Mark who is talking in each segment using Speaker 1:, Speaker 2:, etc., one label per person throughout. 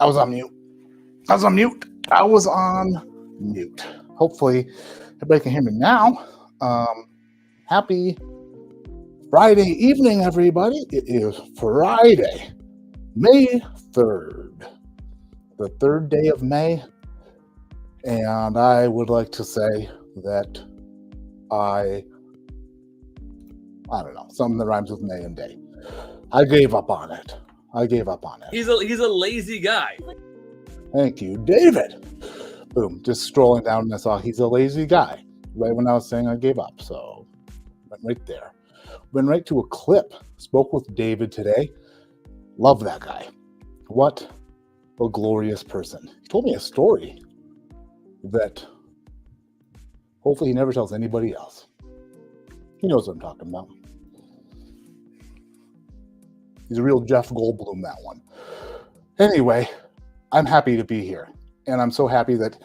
Speaker 1: I was on mute. I was on mute. Hopefully, everybody can hear me now. Happy Friday evening, everybody. It is Friday, May 3rd, the third day of May. And I would like to say that I don't know, something that rhymes with May and day. I gave up on it.
Speaker 2: He's a lazy guy.
Speaker 1: Thank you, David. Boom. Just scrolling down and I saw he's a lazy guy. Right when I was saying I gave up. So went right there. Went right to a clip. Spoke with David today. Love that guy. What a glorious person. He told me a story that hopefully he never tells anybody else. He knows what I'm talking about. He's a real Jeff Goldblum, that one. Anyway, I'm happy to be here. And I'm so happy that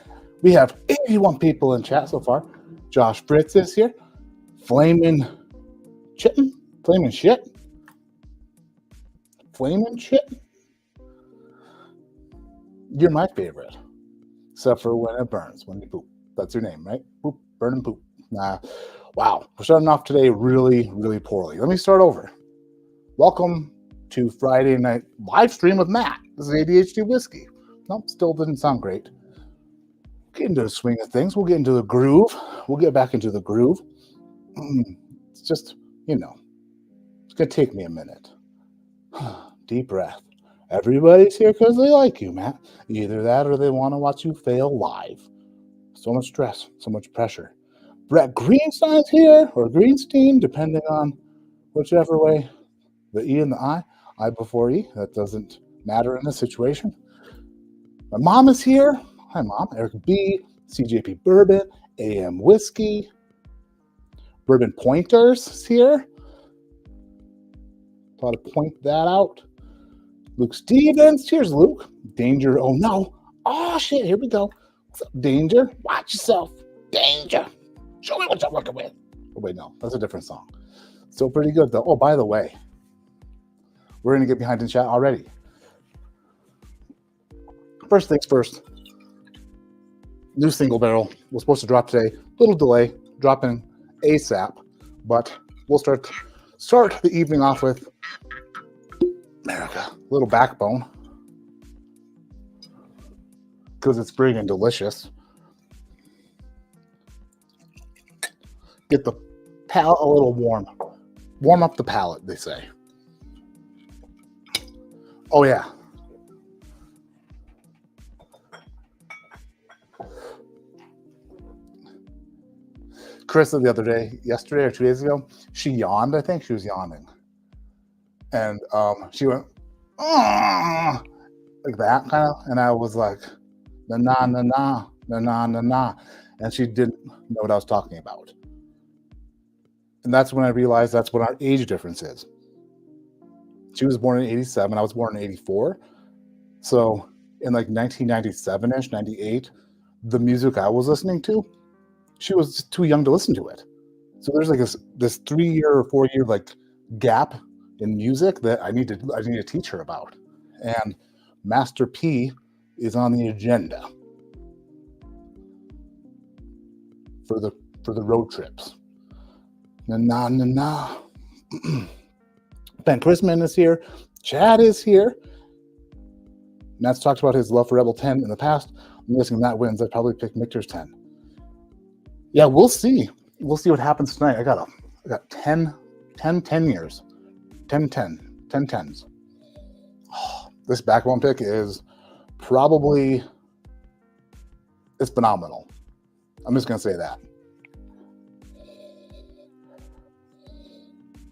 Speaker 1: we have 81 people in chat so far. Josh Fritz is here. Flamin' shit. You're my favorite. Except for when it burns, when you poop. That's your name, right? Poop, burn and poop. Nah. Wow. We're starting off today really, really poorly. Let me start over. Welcome to Friday night live stream with Matt. This is ADHD Whiskey. Nope, still didn't sound great. Get into the swing of things. We'll get into the groove. We'll get back into the groove. It's just, it's going to take me a minute. Deep breath. Everybody's here because they like you, Matt. Either that or they want to watch you fail live. So much stress, so much pressure. Brett Greenstein's here, or Greenstein, depending on whichever way. The E and the I before E. That doesn't matter in this situation. My mom is here. Hi, Mom. Eric B, CJP Bourbon, AM Whiskey. Bourbon Pointers is here. Thought to point that out. Luke Stevens. Cheers, Luke. Danger. Oh, no. Oh, shit. Here we go. What's up, Danger? Watch yourself. Danger. Show me what you're working with. Oh, wait, no. That's a different song. Still pretty good, though. Oh, by the way, we're going to get behind in chat already. First things first. New single barrel was supposed to drop today. Little delay. Dropping ASAP. But we'll start the evening off with America. Little Backbone. Because it's big and delicious. Get the palate a little warm. Warm up the palate, they say. Oh, yeah. Carissa the other day, yesterday or 2 days ago, she yawned. I think she was yawning. And she went, like that kind of. And I was like, na. And she didn't know what I was talking about. And that's when I realized that's what our age difference is. She was born in 87. I was born in 84. So in like 1997-ish, 98, the music I was listening to, she was too young to listen to it. So there's like this 3-year or 4-year like gap in music that I need to teach her about. And Master P is on the agenda for the road trips. Na. Ben Chrisman is here. Chad is here. Matt's talked about his love for Rebel 10 in the past. I'm guessing Matt wins. I'd probably pick Michter's 10. Yeah, we'll see. We'll see what happens tonight. I got 10 years. 10 10s. Oh, this backbone pick is probably, it's phenomenal. I'm just going to say that.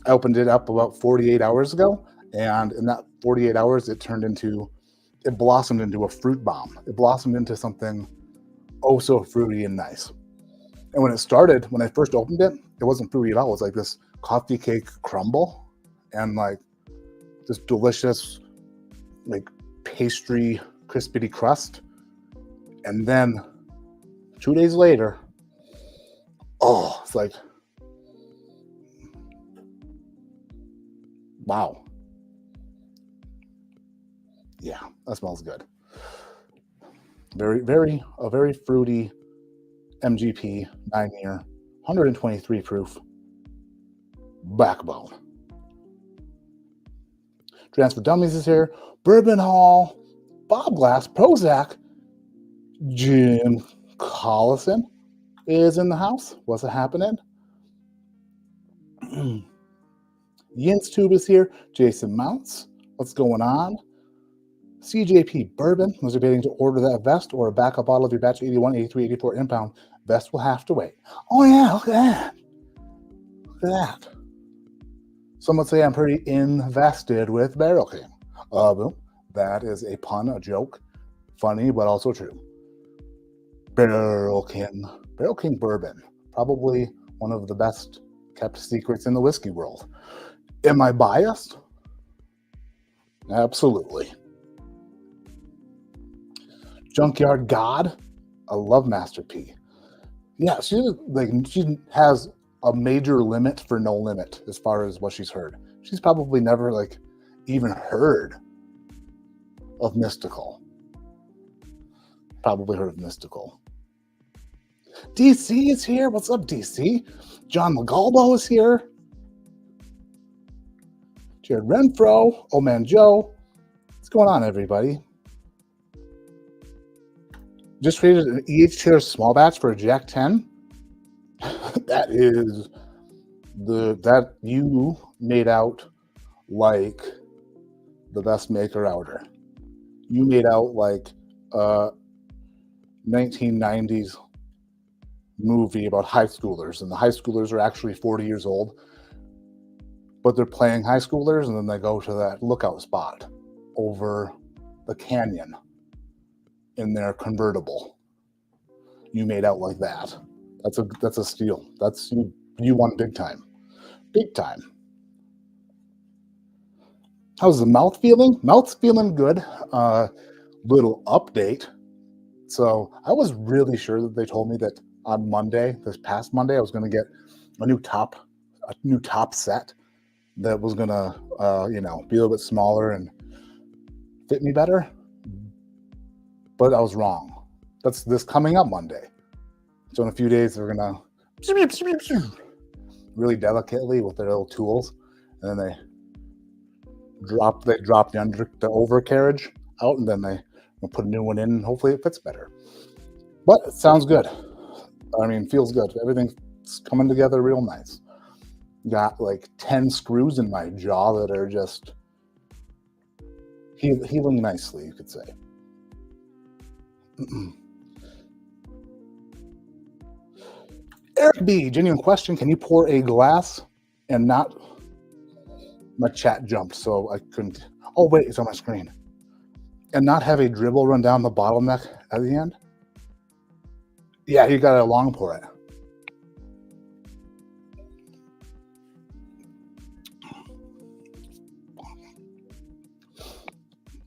Speaker 1: I opened it up about 48 hours ago, and in that 48 hours, it blossomed into a fruit bomb. It blossomed into something oh so fruity and nice. And when I first opened it, it wasn't fruity at all. It was like this coffee cake crumble and like this delicious like pastry crispity crust. And then 2 days later, it's like, wow. Yeah, that smells good. A very fruity MGP 9-year, 123 proof backbone. Transfer Dummies is here. Bourbon Hall, Bob Glass, Prozac, Jim Collison is in the house. What's happening? Yin's Tube is here. Jason Mounts. What's going on? CJP Bourbon was debating to order that vest or a backup bottle of your batch 81, 83, 84 impound. Vest will have to wait. Oh, yeah, look at that. Look at that. Some would say I'm pretty invested with Barrel King. Boom. That is a pun, a joke. Funny, but also true. Barrel King Bourbon. Probably one of the best kept secrets in the whiskey world. Am I biased? Absolutely. Junkyard God. I love Master P. Yeah, she has a major limit for no limit as far as what she's heard. She's probably never even heard of Mystical. Probably heard of Mystical. DC is here. What's up, DC? John Legalbo is here. Jared Renfro. Old Man Joe. What's going on, everybody? Just created an EH small batch for a Jack 10. That is that you made out like the best maker outer. You made out like 1990s movie about high schoolers, and the high schoolers are actually 40 years old, but they're playing high schoolers, and then they go to that lookout spot over the canyon in their convertible. You made out like that. That's a steal. That's you won big time. Big time. How's the mouth feeling? Mouth's feeling good. Little update. So I was really sure that they told me that on Monday, this past Monday, I was going to get a new top set that was going to, be a little bit smaller and fit me better. But I was wrong. That's this coming up Monday. So in a few days, they're going to really delicately with their little tools, and then they drop the overcarriage out, and then they put a new one in, and hopefully it fits better. But it sounds good. I mean, feels good. Everything's coming together real nice. Got like 10 screws in my jaw that are just healing nicely, you could say. Eric B, genuine question. Can you pour a glass and not... My chat jumped, so I couldn't... Oh, wait, it's on my screen. And not have a dribble run down the bottleneck at the end? Yeah, you got to long pour it.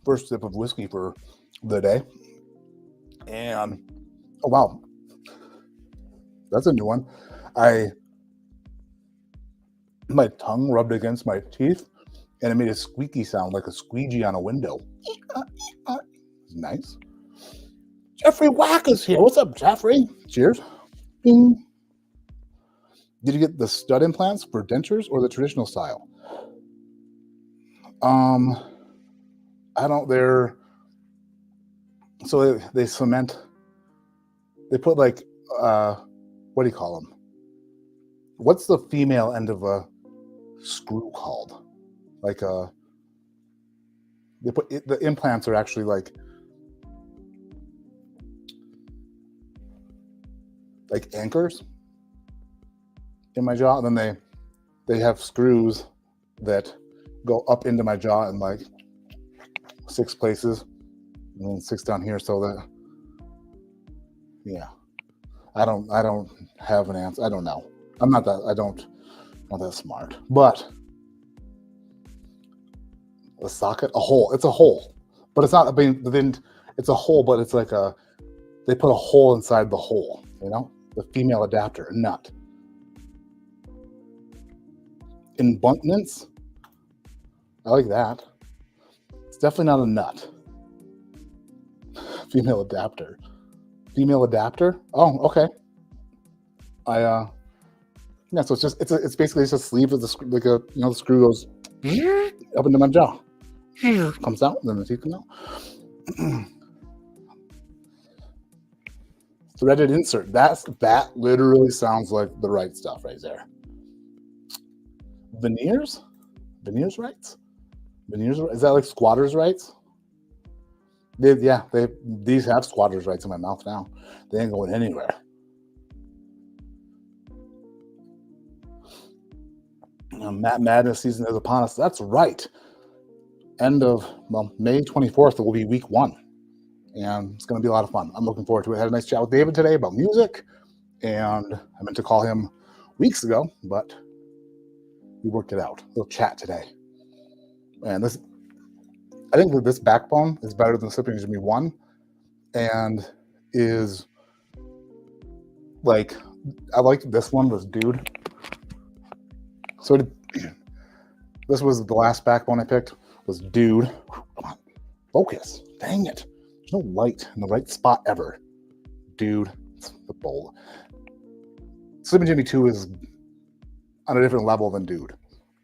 Speaker 1: First sip of whiskey for the day. And, oh, wow. That's a new one. My tongue rubbed against my teeth, and it made a squeaky sound like a squeegee on a window. Nice. Jeffrey Wack is here. What's up, Jeffrey? Cheers. Bing. Did you get the stud implants for dentures or the traditional style? I don't. So they cement. They put like what do you call them? What's the female end of a screw called? Like they put the implants are actually like anchors in my jaw, and then they have screws that go up into my jaw in like 6 places, and then 6 down here, so that I don't have an answer. I don't know. I'm not that smart. But a socket, a hole. It's a hole, but it's not. I mean, it's a hole, but it's like they put a hole inside the hole. The female adapter, nut. Abundance. I like that. It's definitely not a nut. Female adapter. Female adapter. Oh, okay. So it's basically just a sleeve of the screw goes up into my jaw, comes out, and then the teeth come out. Threaded insert. That literally sounds like the right stuff right there. Veneers rights. Is that like squatters' rights? These have squatters' rights in my mouth now. They ain't going anywhere. Madness season is upon us. That's right. End of May 24th. It will be week 1, and it's going to be a lot of fun. I'm looking forward to it. I had a nice chat with David today about music, and I meant to call him weeks ago, but we worked it out. A little chat today, and I think that this backbone is better than Sipping Jimmy 1, and is like I liked this one was Dude. So this was the last backbone I picked was Dude. Come on, focus. Dang it. There's no light in the right spot ever. Dude, it's the bowl. Slippin' Jimmy 2 is on a different level than Dude.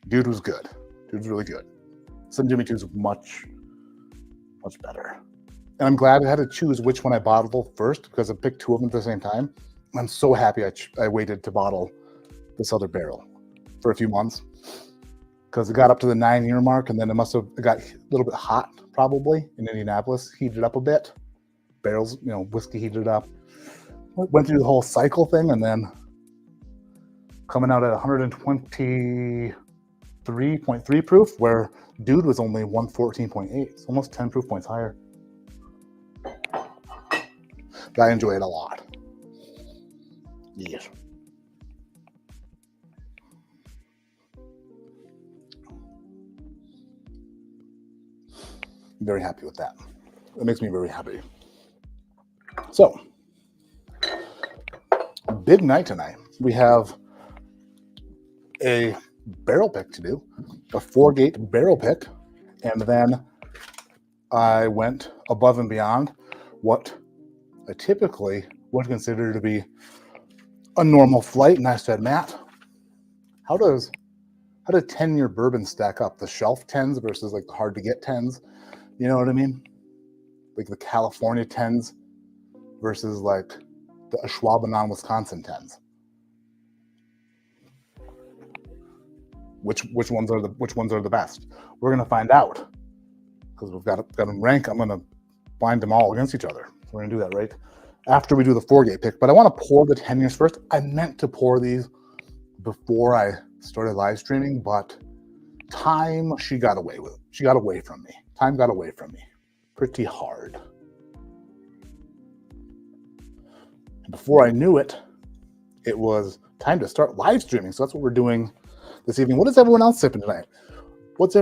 Speaker 1: Dude was good. Dude was really good. Slippin' Jimmy 2 is much, much better. And I'm glad I had to choose which one I bottled first because I picked two of them at the same time. I'm so happy I waited to bottle this other barrel for a few months because it got up to the 9-year mark, and then it got a little bit hot probably in Indianapolis, heated up a bit. Barrels, whiskey heated up. Went through the whole cycle thing, and then coming out at 123.3 proof, where Dude was only 114.8. It's almost 10 proof points higher. But I enjoy it a lot. Yes. I'm very happy with that. It makes me very happy. So, big night tonight. We have a barrel pick to do, a 4-gate barrel pick, and then I went above and beyond what I typically would consider to be a normal flight, and I said, Matt, how do 10-year bourbon stack up? The shelf 10s versus like the hard to get 10s, you know what I mean? Like the California 10s versus like the Ashwaubenon, Wisconsin 10s. Which ones are the best? We're gonna find out because we've got them ranked. I'm gonna bind them all against each other. We're gonna do that right after we do the 4-gate pick. But I want to pour the 10 years first. I meant to pour these before I started live streaming, but time got away from me. Time got away from me pretty hard. And before I knew it, it was time to start live streaming. So that's what we're doing this evening. What is everyone else sipping tonight? What's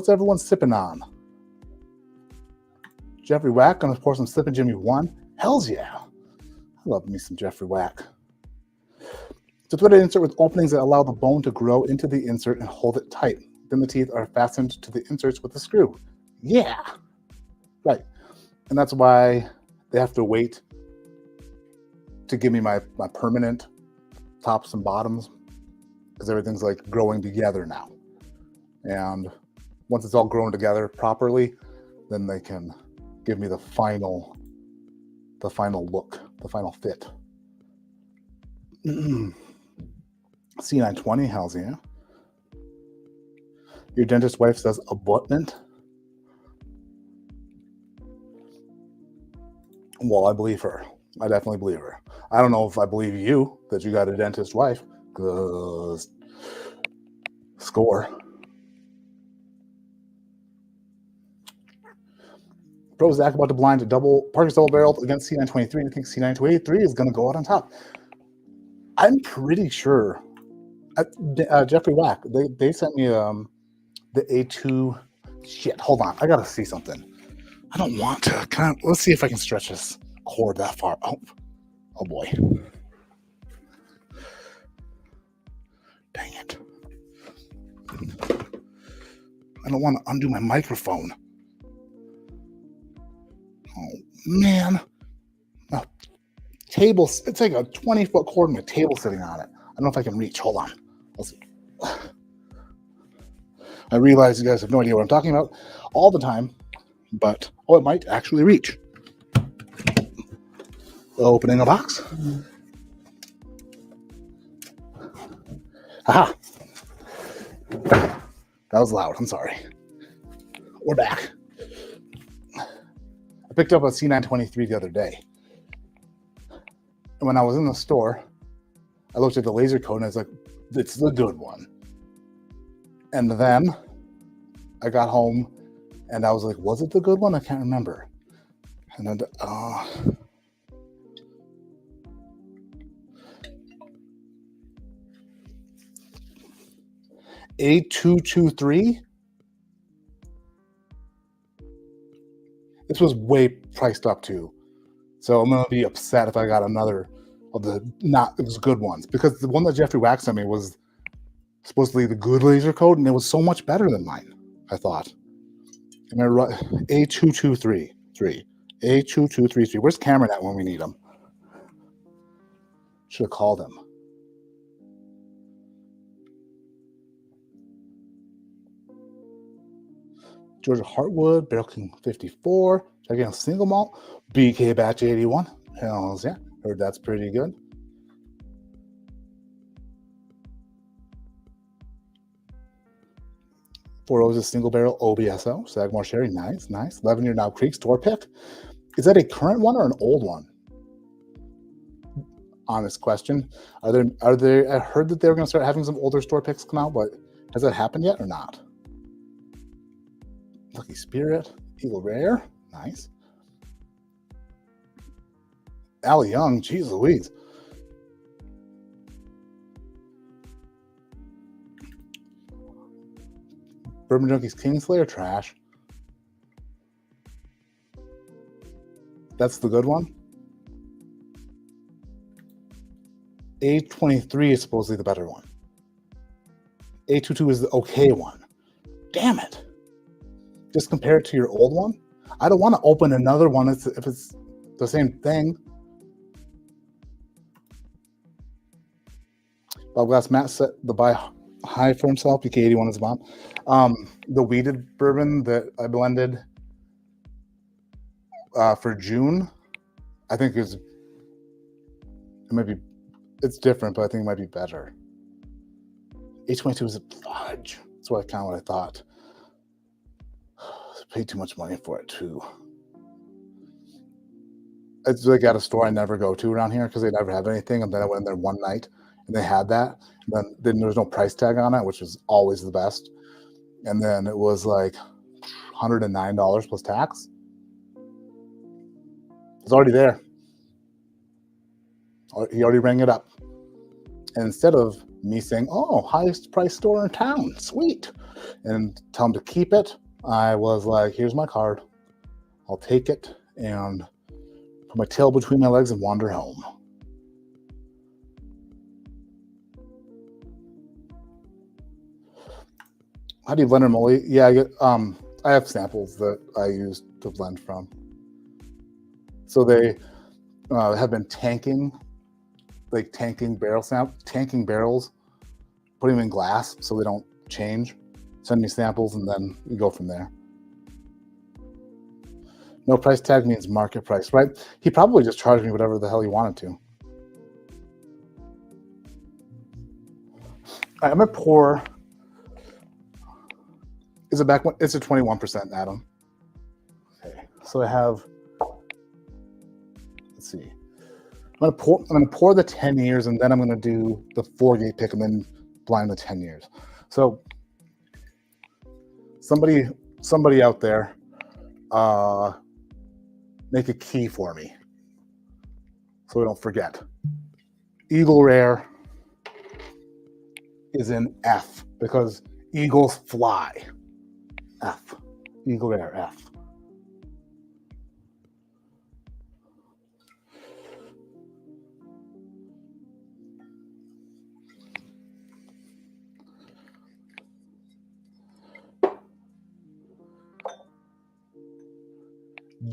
Speaker 1: everyone sipping on? Jeffrey Wack, gonna pour some Slippin' Jimmy 1. Hells yeah. I love me some Jeffrey Wack. It's a threaded insert with openings that allow the bone to grow into the insert and hold it tight. Then the teeth are fastened to the inserts with a screw. Yeah. Right. And that's why they have to wait to give me my permanent tops and bottoms, because everything's like growing together now. And once it's all grown together properly, then they can give me the final look, the final fit. C920, how's yeah. Your dentist wife says abutment. Well, I believe her. I definitely believe her. I don't know if I believe you that you got a dentist wife. Cause score. Prozac about to blind a Parker's double barrel against C923. I think C923 is going to go out on top. I'm pretty sure. Jeffrey Wack, they sent me the A2. Shit, hold on. I got to see something. I don't want to. Let's see if I can stretch this cord that far. Oh boy. Dang it. I don't want to undo my microphone. Oh, man. A table. It's like a 20-foot cord and a table sitting on it. I don't know if I can reach. Hold on. Let's see. I realize you guys have no idea what I'm talking about all the time, but it might actually reach. Opening a box. Aha. That was loud. I'm sorry. We're back. I picked up a C923 the other day. And when I was in the store, I looked at the laser code and I was like, it's the good one. And then I got home and I was like, was it the good one? I can't remember. And then, A223. This was way priced up too. So I'm going to be upset if I got another of the not as good ones, because the one that Jeffrey Wack sent me was supposedly the good laser code, and it was so much better than mine, I thought. Am I right? A2233. A2233. Where's Cameron at when we need him? Should have called him. Georgia Heartwood, Barrel King 54, gigantic single malt, BK Batch 81. Hells yeah, heard that's pretty good. Four Roses single barrel OBSO, Sagamore Sherry, nice, nice. 11-year Knob Creek store pick. Is that a current one or an old one? Honest question. Are there? I heard that they were going to start having some older store picks come out, but has that happened yet or not? Lucky Spirit, Eagle Rare, nice. Al Young, geez Louise. Bourbon Junkies Kingslayer, trash. That's the good one. A23 is supposedly the better one. A22 is the okay one. Damn it. Just compare it to your old one. I don't want to open another one if it's the same thing. Bob Glass Matt set the buy high for himself. PK81 is bomb. The weeded bourbon that I blended for June, I think it's different, but I think it might be better. A22 is a fudge. That's what I thought. I paid too much money for it too. It's like at a store I never go to around here because they never have anything. And then I went in there one night and they had that. And then there was no price tag on it, which is always the best. And then it was like $109 plus tax. It's already there. He already rang it up. And instead of me saying, oh, highest price store in town, sweet, and tell him to keep it, I was like, here's my card. I'll take it and put my tail between my legs and wander home. How do you blend moly? Yeah, I have samples that I use to blend from. So they have been tanking barrels, putting them in glass so they don't change. Send me samples and then we go from there. No price tag means market price, right? He probably just charged me whatever the hell he wanted to. I'm gonna pour. Is it back? It's a 21%, Adam. Okay, so I have. Let's see. I'm gonna pour the 10 years, and then I'm gonna do the 4-gate pick, and then blind the 10 years. So somebody out there, make a key for me, so we don't forget. Eagle Rare is in F because eagles fly. F. Eagle Rare F.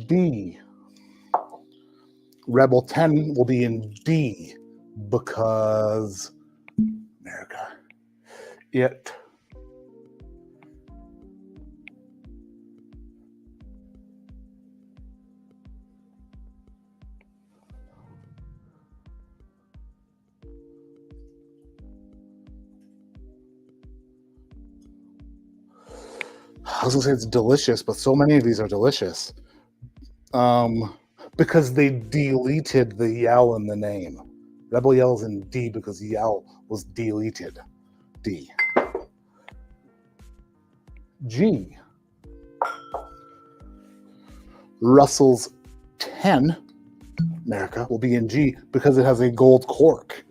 Speaker 1: D. Rebel 10 will be in D because America. It I was gonna say it's delicious, but so many of these are delicious. Because they deleted the yell in the name. Rebel Yell's in D because yell was deleted. D. G. Russell's 10, America, will be in G because it has a gold cork.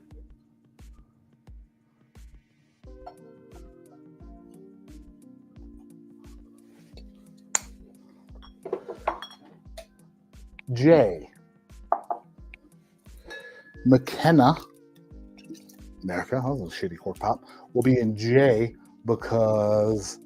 Speaker 1: J. McKenna, America, that was a shitty cork pop, will be in J because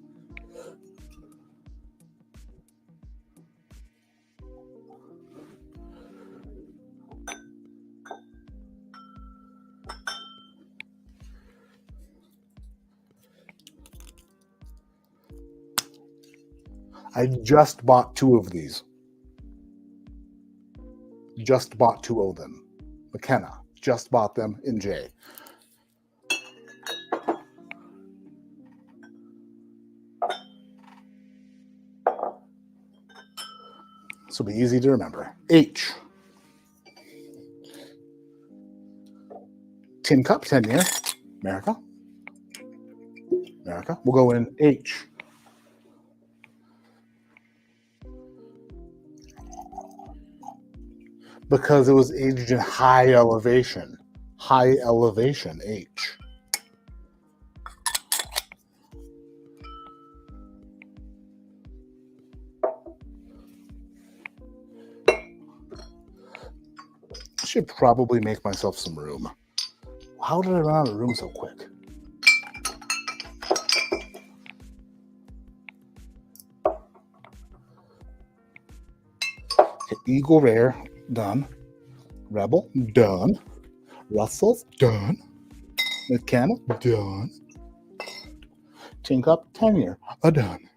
Speaker 1: I just bought 2 of these. Just bought 2 of them. McKenna. Just bought them in J. This will be easy to remember. H. Tin Cup, 10 year. America. America. We'll go in H. Because it was aged in high elevation. High elevation, H. Should probably make myself some room. How did I run out of room so quick? Okay, Eagle Rare, done. Rebel, done. Russell's, done. McKenna, done. Tin Cup, 10 year, done.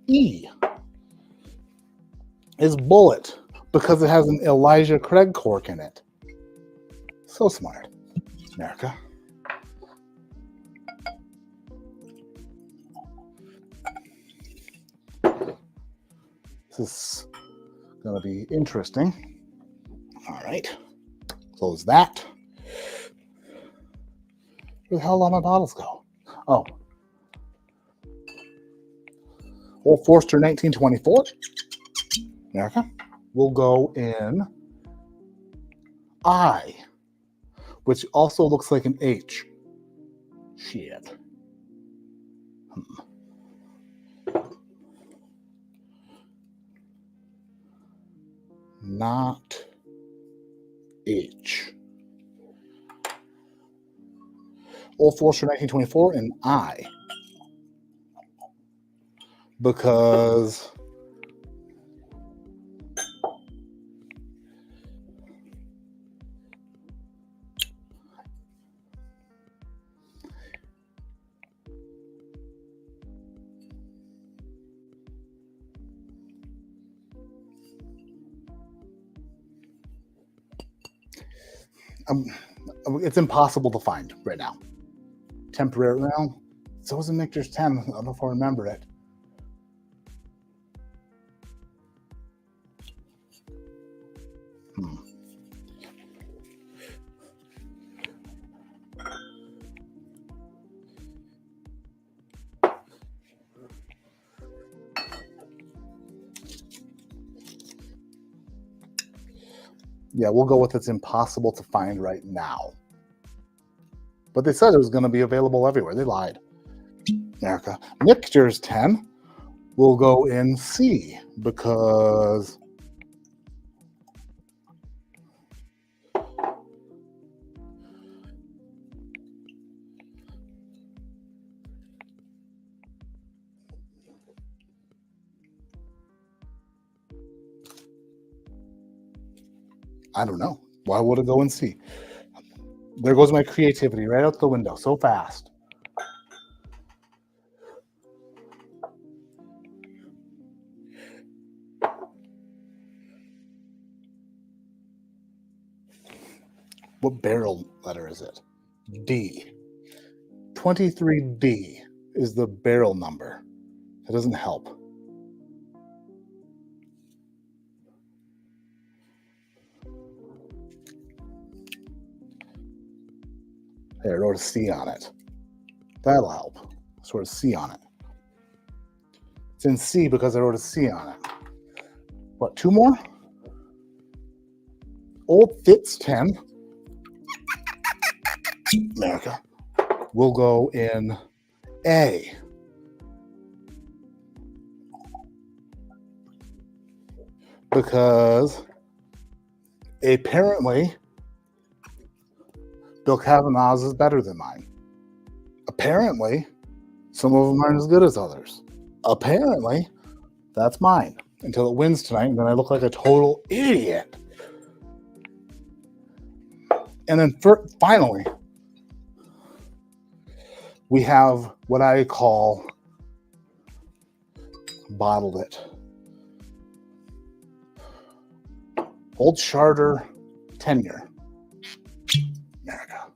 Speaker 1: E is Bullet because it has an Elijah Craig cork in it. So smart, America. This is going to be interesting. All right, close that. Where the hell did all my bottles go? Oh. Old Forster 1924. America. We'll go in I, which also looks like an H. Shit. Not H. Old Forster 1924 and I. Because it's impossible to find right now. Temporary now. So was in Michter's 10. I don't know if I remember it. Yeah, we'll go with it's impossible to find right now. But they said it was going to be available everywhere. They lied. America. Michter's 10 will go in C because I don't know. Why would it go in C? There goes my creativity right out the window so fast. What barrel letter is it? D. 23D is the barrel number. It doesn't help. Hey, I wrote a C on it. That'll help. I wrote a C on it. It's in C because I wrote a C on it. What, 2 more? Old Fitz 10. America. We'll go in A. Because apparently Bill Kavanaugh's is better than mine. Apparently, some of them aren't as good as others. Apparently, that's mine. Until it wins tonight, and then I look like a total idiot. And then finally, We have what I call bottled it. Old Charter 10-year. America.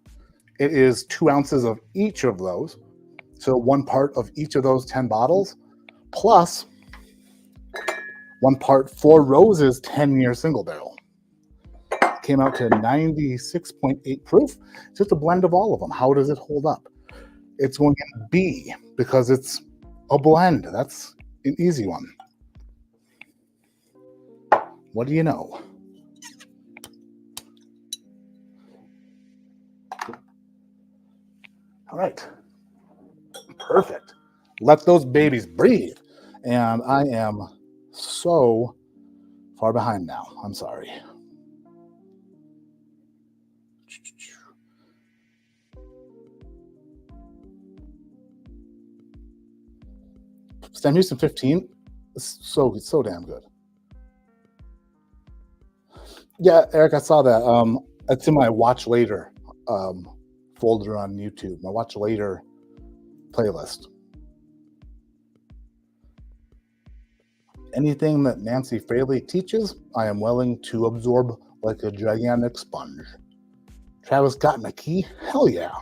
Speaker 1: It is 2 ounces of each of those. So 1 part of each of those 10 bottles, plus 1 part Four Roses 10-year single barrel. Came out to 96.8 proof. It's just a blend of all of them. How does it hold up? It's going in B because it's a blend. That's an easy one. What do you know? All right. Perfect. Let those babies breathe. And I am so far behind now. I'm sorry. Stan Houston 15. So damn good. Yeah, Eric, I saw that. It's in my watch later folder on YouTube. My watch later playlist. Anything that Nancy Fraley teaches, I am willing to absorb like a gigantic sponge. Travis gotten a key? Hell yeah.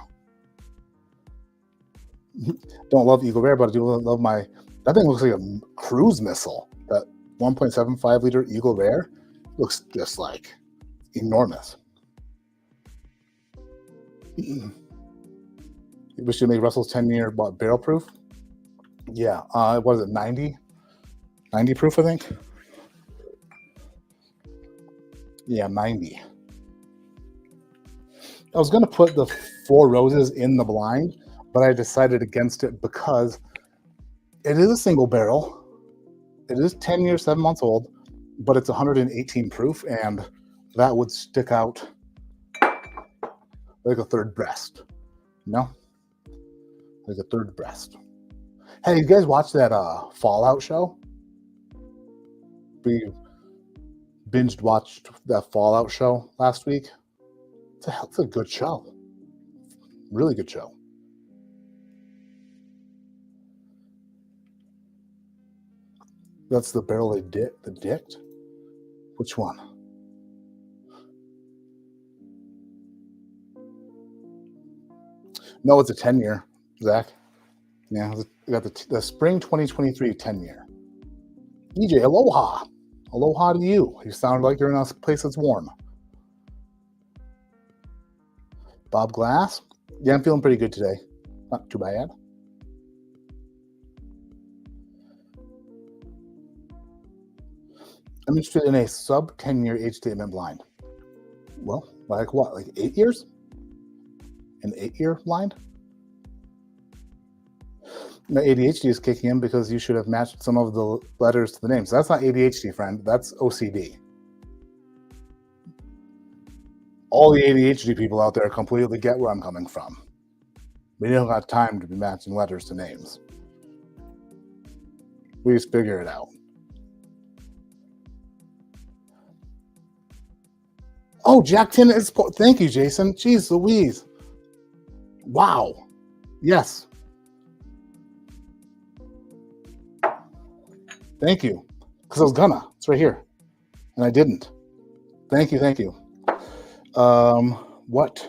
Speaker 1: Don't love Eagle Rare, but I do love my... That thing looks like a cruise missile. That 1.75 liter Eagle Rare looks just like enormous. We should make Russell's 10-year barrel proof. Yeah, what is it, 90? 90 proof, I think. Yeah, 90. I was going to put the Four Roses in the blind, but I decided against it because it is a single barrel. It is 10 years, 7 months old, but it's 118 proof, and that would stick out like a third breast. You know? Like a third breast. Hey, you guys watch that Fallout show? We watched that Fallout show last week. It's a good show. Really good show. That's the barrel they dicked? Which one? No, it's a 10-year, Zach. Yeah, we got the spring 2023 10-year. DJ, aloha. Aloha to you. You sound like you're in a place that's warm. Bob Glass. Yeah, I'm feeling pretty good today. Not too bad. I'm interested in a sub 10-year age statement blind. Well, like what? Like 8 years? An 8-year blind? My ADHD is kicking in because you should have matched some of the letters to the names. That's not ADHD, friend. That's OCD. All the ADHD people out there completely get where I'm coming from. We don't have time to be matching letters to names. We just figure it out. Oh, Jack Tin is... Thank you, Jason. Jeez Louise. Wow. Yes. Thank you. Because I was gonna. It's right here. And I didn't. Thank you, thank you. What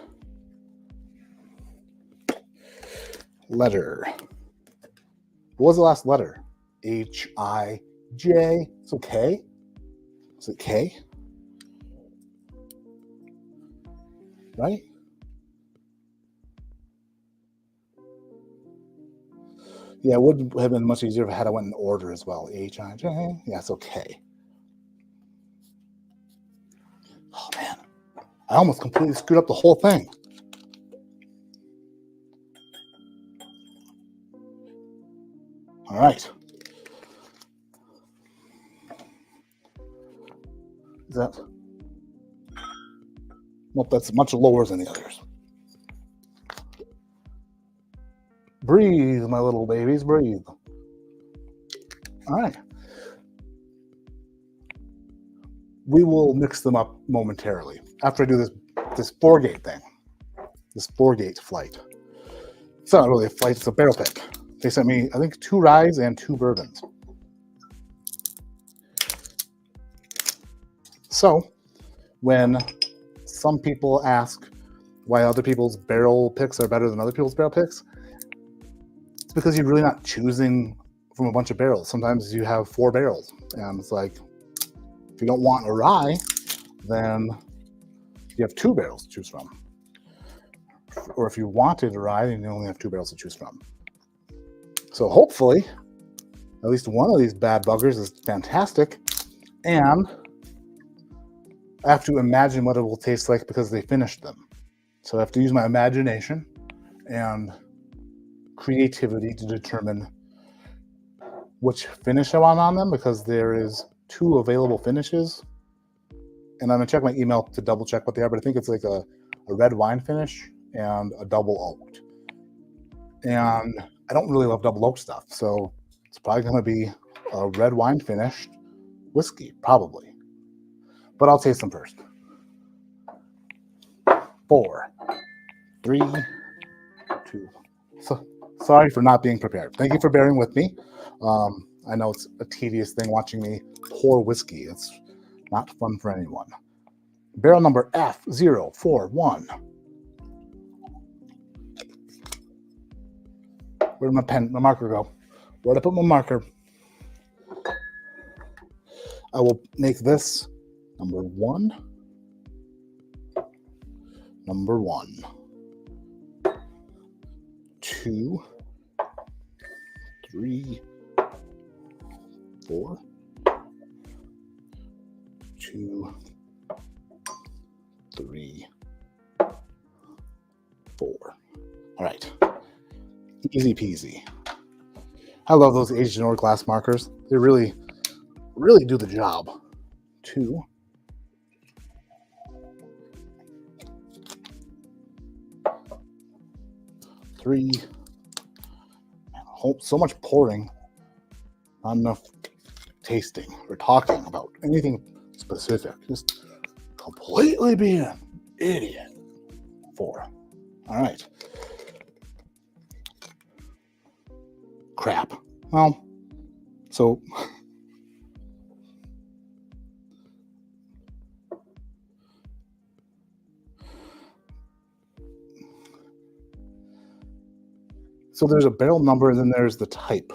Speaker 1: letter? What was the last letter? H-I-J. It's okay. Is it K? Right? Yeah, it would have been much easier if I had went in order as well. H-I-J. Yeah, it's okay. Oh, man. I almost completely screwed up the whole thing. All right. Is that... Nope, that's much lower than the others. Breathe, my little babies, breathe. All right. We will mix them up momentarily after I do this 4-gate thing, this 4-gate flight. It's not really a flight, it's a barrel pick. They sent me, I think, 2 ryes and 2 bourbons. So, when some people ask why other people's barrel picks are better than other people's barrel picks, it's because you're really not choosing from a bunch of barrels. Sometimes you have 4 barrels, and it's like, if you don't want a rye, then you have 2 barrels to choose from. Or if you wanted a rye, then you only have 2 barrels to choose from. So hopefully, at least one of these bad buggers is fantastic, and I have to imagine what it will taste like because they finished them. So I have to use my imagination and creativity to determine which finish I want on them, because there is 2 available finishes. And I'm gonna check my email to double check what they are, but I think it's like a red wine finish and a double oaked. And I don't really love double oaked stuff, so it's probably gonna be a red wine finished whiskey, probably. But I'll taste them first. 4, 3, 2. So sorry for not being prepared. Thank you for bearing with me. I know it's a tedious thing watching me pour whiskey. It's not fun for anyone. Barrel number F041. Where did my marker go? Where'd I put my marker? I will make this number 1. Number 1. 2, 3, 4. 2, 3, 4. All right. Easy peasy. I love those aged in glass markers. They really, really do the job. 2. 3. So much pouring, not enough tasting or talking about anything specific. Just completely being an idiot. 4. All right. Crap. Well, so there's a barrel number and then there's the type.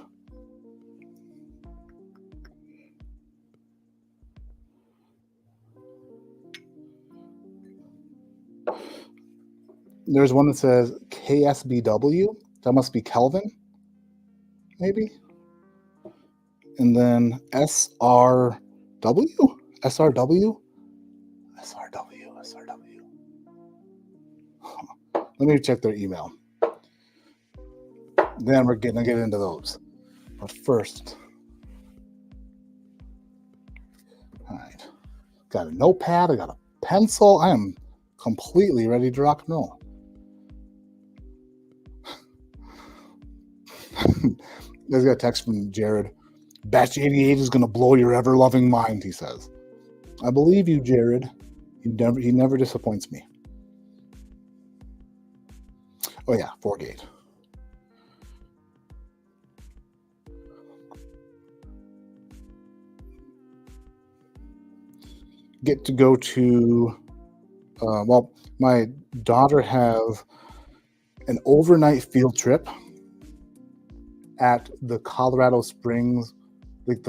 Speaker 1: There's one that says KSBW. That must be Kelvin, maybe. And then SRW. Let me check their email. Then we're gonna get into those. But first, all right. Got a notepad. I got a pencil. I am completely ready to rock and roll. There's got a text from Jared. Batch 88 is going to blow your ever-loving mind, he says. I believe you, Jared. He never disappoints me. Oh, yeah, 4-gate. Get to go to, my daughter have an overnight field trip at the Colorado Springs, like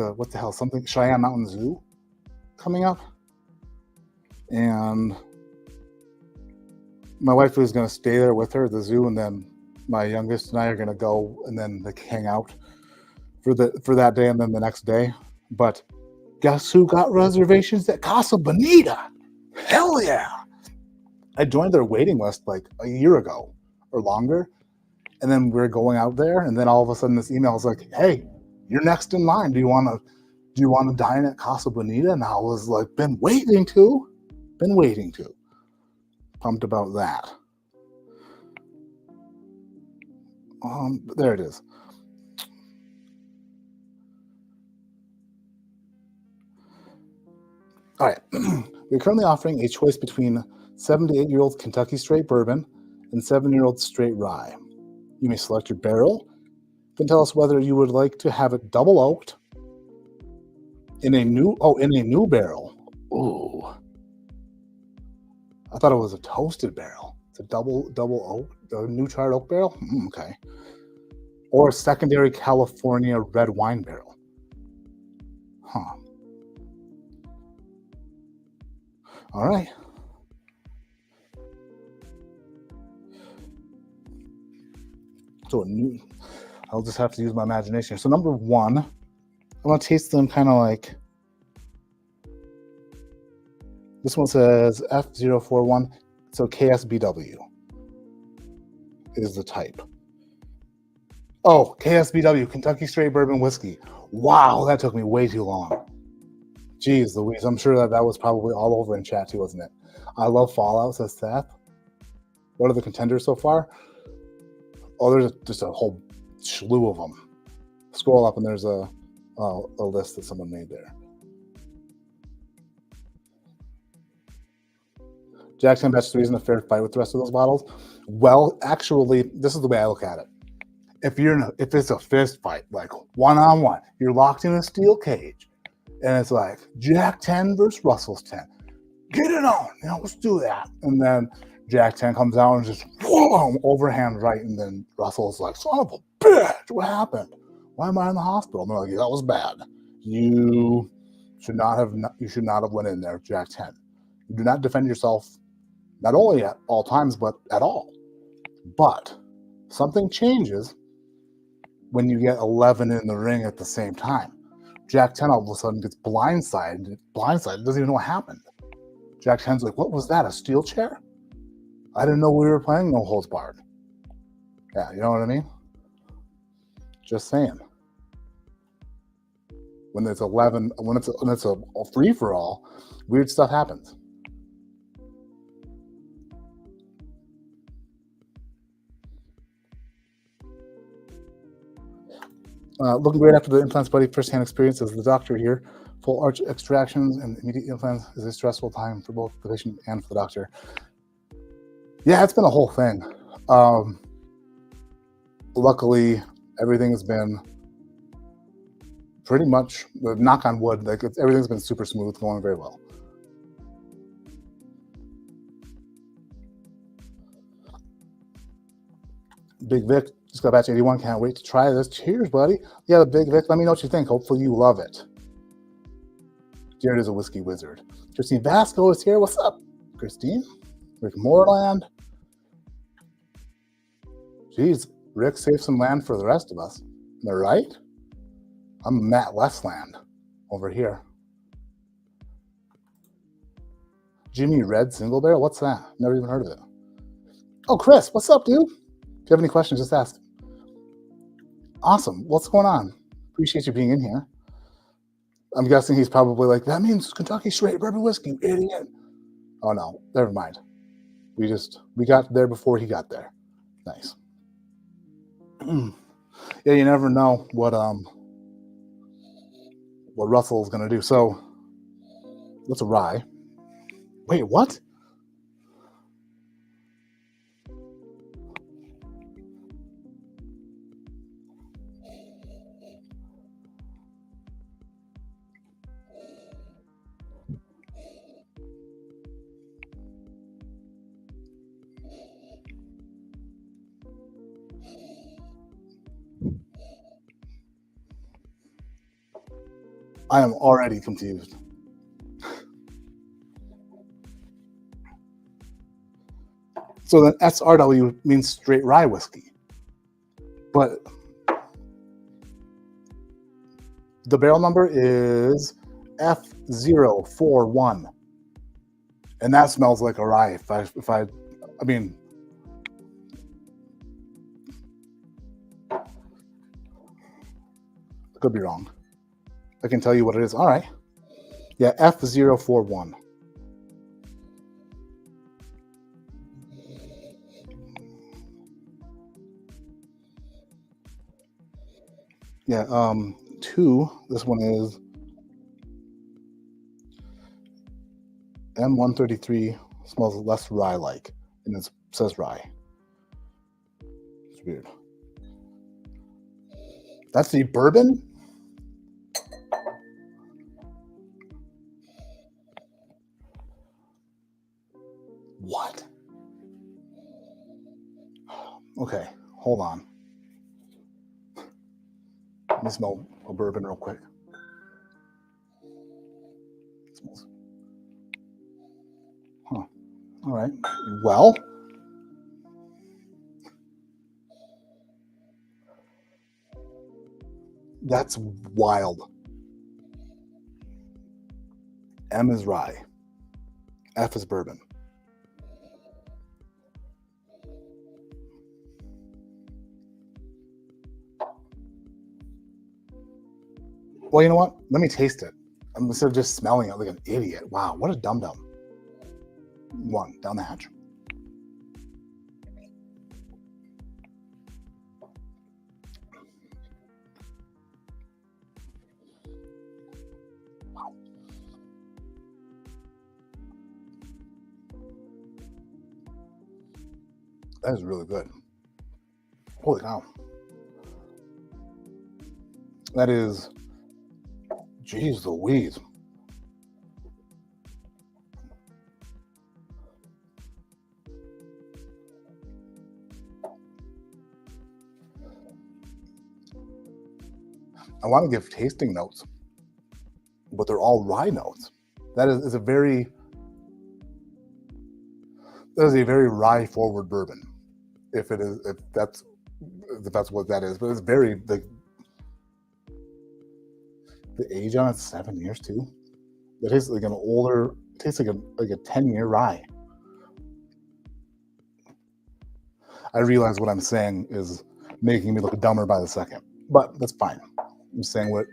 Speaker 1: something Cheyenne Mountain Zoo coming up. And my wife was going to stay there with her at the zoo, and then my youngest and I are going to go and then hang out for that day and then the next day. But guess who got reservations at Casa Bonita? Hell yeah! I joined their waiting list like a year ago or longer. And then we're going out there, and then all of a sudden this email is like, "Hey, you're next in line. Do you want to dine at Casa Bonita?" And I was like, been waiting to. Pumped about that. There it is. All right. We're currently offering a choice between 7 to 8-year-old Kentucky straight bourbon and 7-year-old straight rye. You may select your barrel. Then tell us whether you would like to have it double oaked in a new barrel. Ooh. I thought it was a toasted barrel. It's a double oak, the new charred oak barrel. Okay. Or a secondary California red wine barrel. Huh. All right. So I'll just have to use my imagination. So number one, I'm gonna taste them kind of like. This one says F041, so KSBW is the type. Oh, KSBW, Kentucky Straight Bourbon Whiskey. Wow, that took me way too long. Jeez Louise, I'm sure that was probably all over in chat too, wasn't it? I love Fallout, says Seth. What are the contenders so far? Oh, there's just a whole slew of them. Scroll up and there's a list that someone made there. Jack 10 Batch 3 isn't a fair fight with the rest of those bottles. Well, actually, this is the way I look at it. If it's a fist fight, like one-on-one, you're locked in a steel cage, and it's like Jack 10 versus Russell's 10. Get it on, let's do that. And then Jack 10 comes out and just whoa, overhand right, and then Russell's like, son of a bitch, what happened? Why am I in the hospital? And they're like, that was bad. You should not have went in there, Jack 10. You do not defend yourself, not only at all times, but at all. But something changes when you get 11 in the ring at the same time. Jack 10 all of a sudden gets blindsided, doesn't even know what happened. Jack 10's like, what was that, a steel chair? I didn't know we were playing no holds barred. Yeah, you know what I mean? Just saying. When it's 11, when it's a free-for-all, weird stuff happens. Looking great after the implants, buddy. First-hand experience as the doctor here. Full arch extractions and immediate implants is a stressful time for both the patient and for the doctor. Yeah, it's been a whole thing. Luckily, everything has been pretty much, knock on wood, like everything's been super smooth, going very well. Big Vic just got batch 81. Can't wait to try this. Cheers, buddy. Yeah, the Big Vic. Let me know what you think. Hopefully you love it. Jared is a whiskey wizard. Christine Vasco is here. What's up, Christine? Rick Moreland. Jeez, Rick saved some land for the rest of us. Am I right? I'm Matt Westland over here. Jimmy Red Single Barrel? What's that? Never even heard of it. Oh, Chris, what's up, dude? If you have any questions, just ask. Awesome. What's going on? Appreciate you being in here. I'm guessing he's probably like, that means Kentucky Straight Bourbon Whiskey, you idiot. Oh, no. Never mind. We got there before he got there. Nice. Yeah, you never know what Russell's going to do. So, what's a rye? Wait, what? I am already confused. So then SRW means straight rye whiskey. But the barrel number is F041. And that smells like a rye. I mean, I could be wrong. I can tell you what it is. All right. Yeah, F041. Yeah, 2, this one is M133, smells less rye-like, and it says rye. It's weird. That's the bourbon. What? Okay, hold on. Let me smell a bourbon real quick. Huh. All right. Well, that's wild. M is rye. F is bourbon. Well, you know what? Let me taste it. Instead of just smelling it like an idiot. Wow, what a dum-dum. One, down the hatch. Wow. That is really good. Holy cow. That is, geez Louise. I want to give tasting notes, but they're all rye notes. That is a very rye forward bourbon. If that's what that is, but it's very the age on it's 7 years too. It tastes like an older. It tastes like a 10-year rye. I realize what I'm saying is making me look dumber by the second, but that's fine. I'm saying what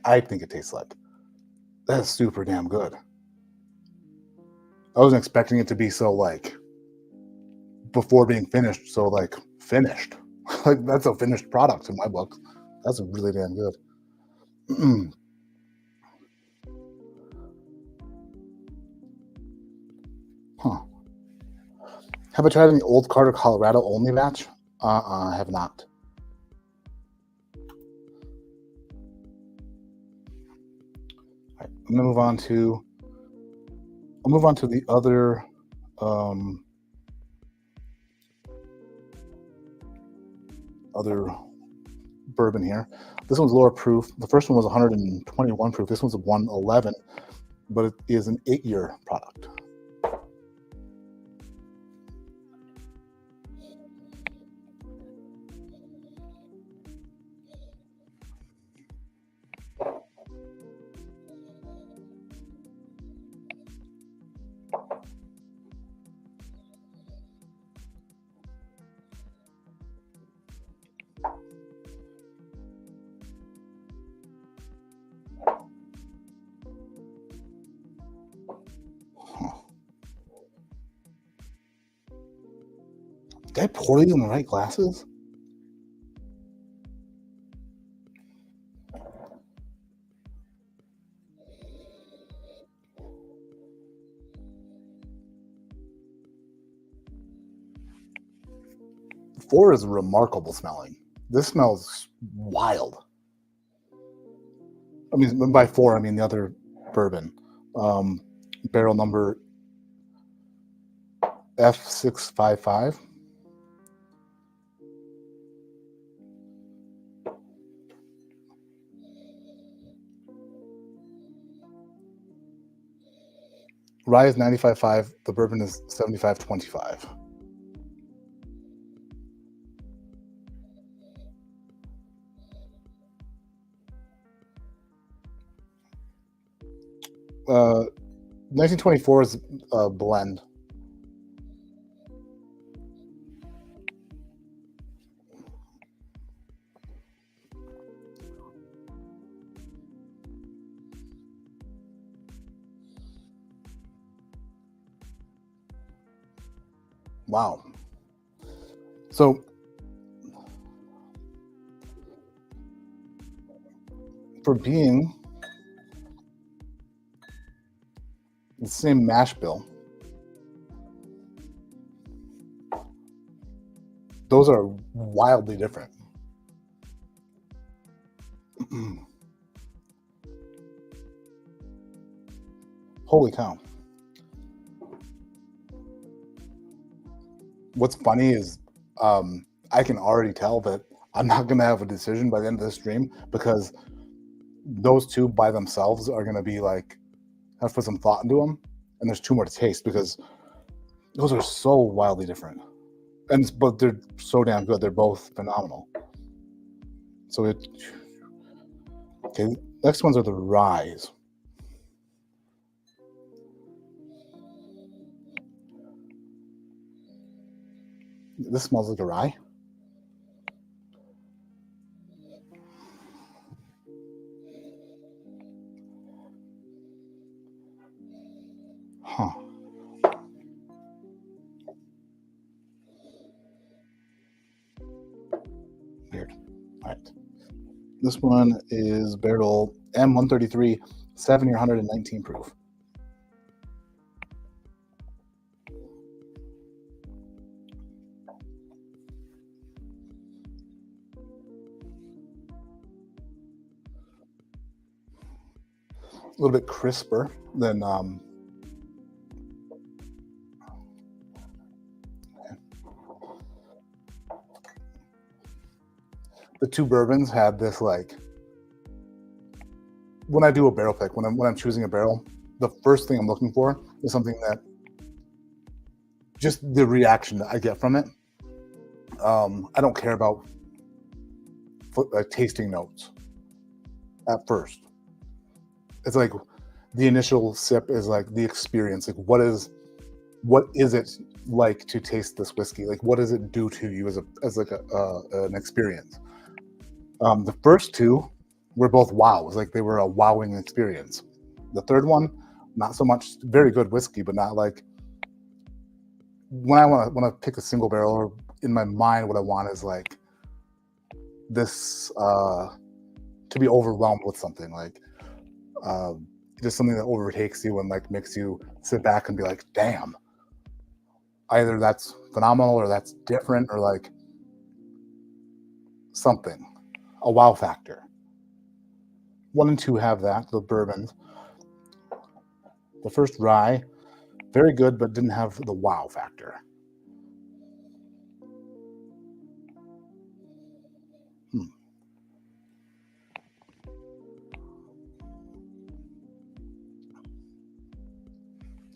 Speaker 1: I think it tastes like. That's super damn good. I wasn't expecting it to be so like before being finished, so like finished. Like that's a finished product in my book. That's really damn good. Huh. Have I tried any Old Carter, Colorado only batch? I have not. All right, I'm gonna move on to. I'll move on to the other. Other bourbon here. This one's lower proof. The first one was 121 proof. This one's a 111, but it is an 8-year product. Did I pour these in the right glasses? Four is remarkable smelling. This smells wild. I mean, by four, I mean the other bourbon. Barrel number F655. Rye is 95.5. The bourbon is 75.25. Uh, 1924 is a blend. Wow. So for being the same mash bill, those are wildly different. Holy cow. What's funny is I can already tell that I'm not going to have a decision by the end of this stream, because those two by themselves are going to be like, have to put some thought into them. And there's two more to taste, because those are so wildly different. But they're so damn good. They're both phenomenal. So okay, next ones are the ryes. This smells like a rye. Huh. Weird. All right. This one is barrel M133, 7-year, 119 proof. A little bit crisper than the two bourbons had this, like, when I do a barrel pick, when I'm choosing a barrel, the first thing I'm looking for is something that, just the reaction that I get from it. I don't care about tasting notes at first. It's like the initial sip is like the experience. Like, what is it like to taste this whiskey? Like, what does it do to you as an experience? The first two were both wows. Like, they were a wowing experience. The third one, not so much. Very good whiskey, but not like, when I want to pick a single barrel, or in my mind, what I want is like this to be overwhelmed with something, like just something that overtakes you and like makes you sit back and be like, damn, either that's phenomenal or that's different, or like something, a wow factor. 1 and 2 have that, the bourbons. The first rye, very good, but didn't have the wow factor.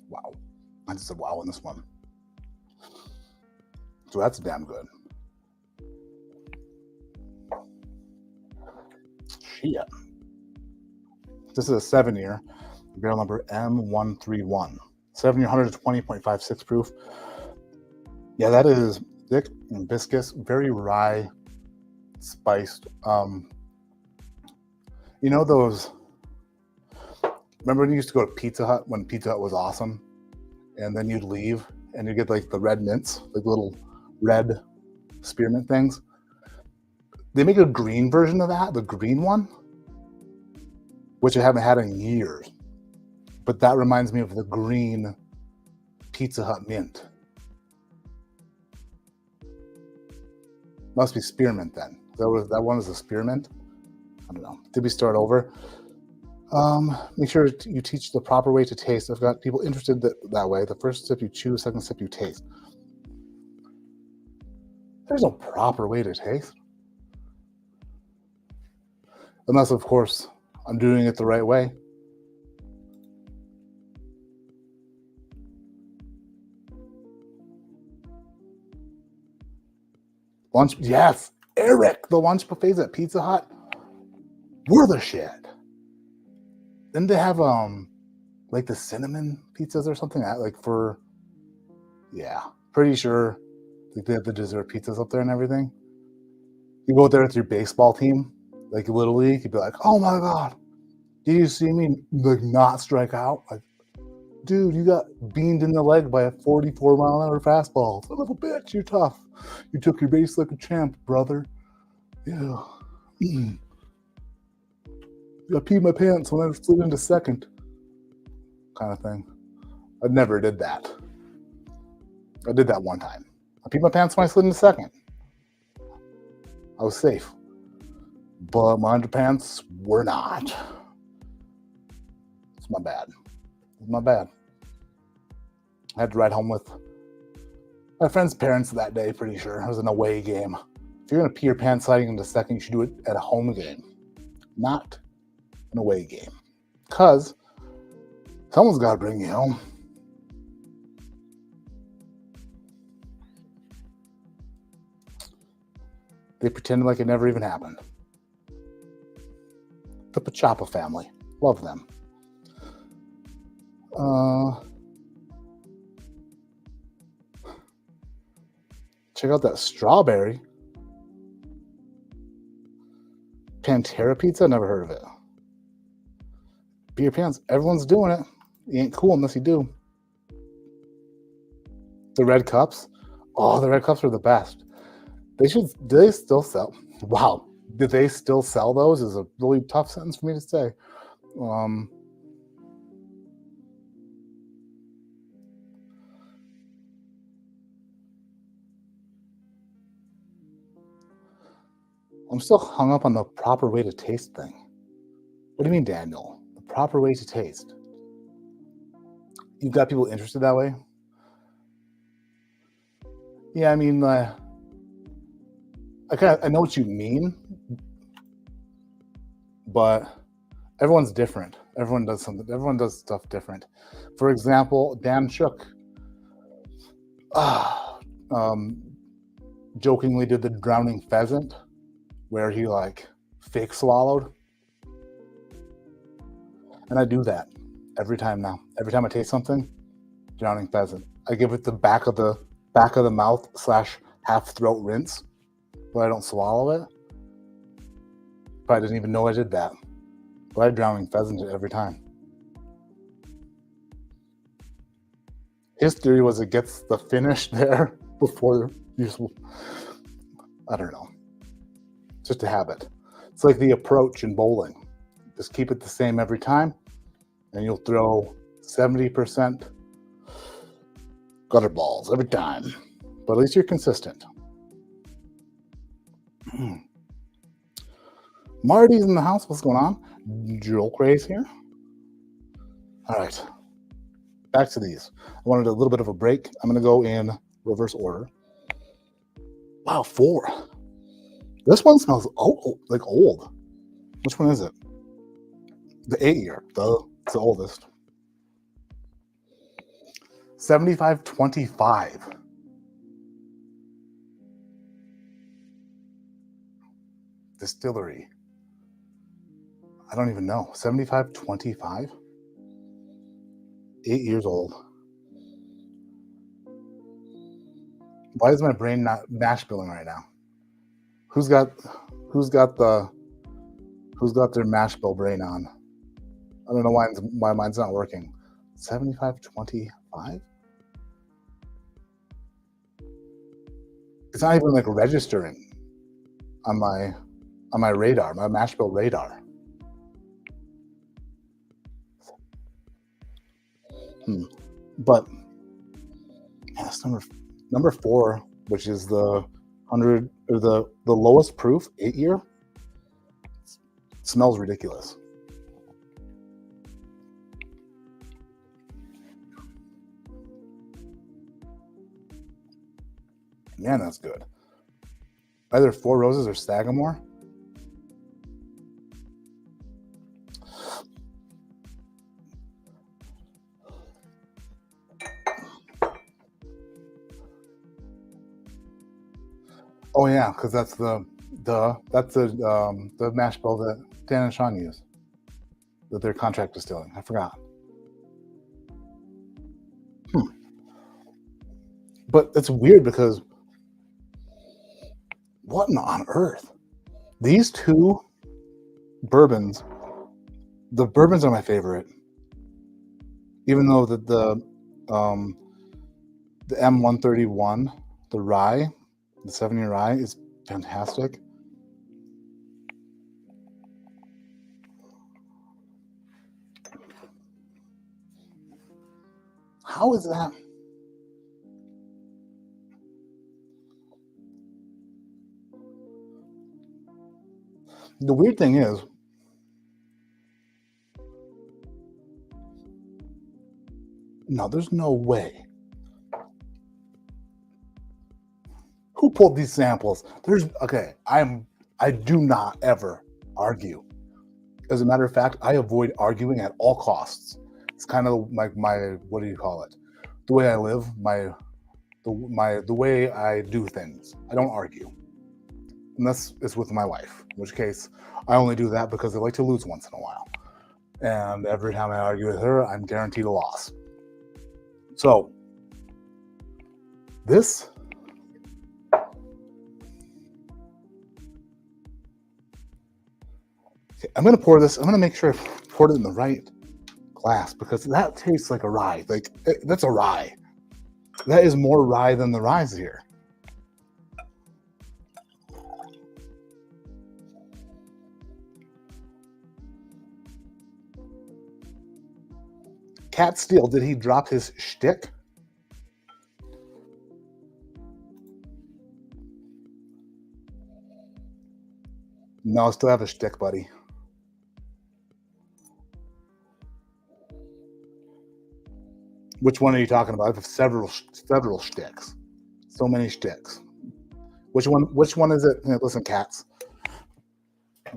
Speaker 1: Wow. I just said wow on this one. So that's damn good. Shit. This is a 7-year, barrel number M131. 7-year, 120.56 proof. Yeah, that is thick and viscous, very rye, spiced. You know those, remember when you used to go to Pizza Hut when Pizza Hut was awesome? And then you'd leave and you get like the red mints, like little red spearmint things. They make a green version of that, the green one, which I haven't had in years. But that reminds me of the green Pizza Hut mint. Must be spearmint then. That one is a spearmint. I don't know. Did we start over? Make sure you teach the proper way to taste. I've got people interested that way. The first sip you choose, second sip you taste. There's no proper way to taste. Unless, of course, I'm doing it the right way. Lunch, yes, Eric, the lunch buffets at Pizza Hut were the shit. Didn't they have like the cinnamon pizzas or something? Like for, yeah, pretty sure they have the dessert pizzas up there and everything. You go there with your baseball team, like Little League, you'd be like, oh my God, did you see me like not strike out? Like, dude, you got beamed in the leg by a 44-mile-an-hour fastball. Son of a bitch, you're tough. You took your base like a champ, brother. Yeah. I peed my pants when I slid into second. Kind of thing. I never did that. I did that one time. I peed my pants when I slid into second. I was safe. But my underpants were not. It's my bad. It's not bad. I had to ride home with my friend's parents that day, pretty sure. It was an away game. If you're going to pee your pants sliding into second, you should do it at a home game, not an away game. Because someone's got to bring you home. They pretended like it never even happened. The Pachapa family. Love them. Check out that strawberry. Pantera pizza? Never heard of it. Pee your pants. Everyone's doing it. You ain't cool unless you do. The red cups. Oh, the red cups are the best. Do they still sell? Wow. Do they still sell those? Is a really tough sentence for me to say. I'm still hung up on the proper way to taste thing. What do you mean, Daniel? The proper way to taste. You've got people interested that way? Yeah, I mean, I know what you mean, but everyone's different. Everyone does something. Everyone does stuff different. For example, Dan Shook jokingly did the drowning pheasant, where he like fake swallowed, and I do that every time now. Every time I taste something, drowning pheasant, I give it the back of the mouth / half throat rinse, but I don't swallow it. Probably didn't even know I did that, but I drowning pheasant it every time. His theory was it gets the finish there before you. I don't know. It's just a habit. It's like the approach in bowling. Just keep it the same every time, and you'll throw 70% gutter balls every time. But at least you're consistent. Marty's in the house. What's going on? Joel Craze here. All right. Back to these. I wanted a little bit of a break. I'm going to go in reverse order. Wow, 4. This one smells like old. Which one is it? The 8-year. It's the oldest. 7525. Distillery. I don't even know. 7525? 8 years old. Why is my brain not mash billing right now? Who's got their mash bill brain on? I don't know why mine's not working. 7525? It's not even like registering on my radar, my mash bill radar. But that's number 4, which is the 100 or the lowest proof 8-year. It smells ridiculous. Man, that's good. Either 4 Roses or Sagamore. Oh yeah, because that's the mash bill that Dan and Sean use, that they're contract distilling. I forgot. But it's weird because what on earth? These 2 bourbons, the bourbons are my favorite. Even though the M131, the rye, the 7-year rye is fantastic. How is that? The weird thing is, No, there's no way. Who pulled these samples? I do not ever argue. As a matter of fact, I avoid arguing at all costs. It's kind of like my what do you call it? The way I live, the way I do things. I don't argue. Unless it's with my wife, in which case I only do that because I like to lose once in a while. And every time I argue with her, I'm guaranteed a loss. So, this I'm going to pour this. I'm going to make sure I poured it in the right glass because that tastes like a rye. Like, that's a rye. That is more rye than the rye's here. Cat Steele, did he drop his shtick? No, I still have a shtick, buddy. Which one are you talking about? I have several shticks. So many shticks. Which one is it? Listen, cats.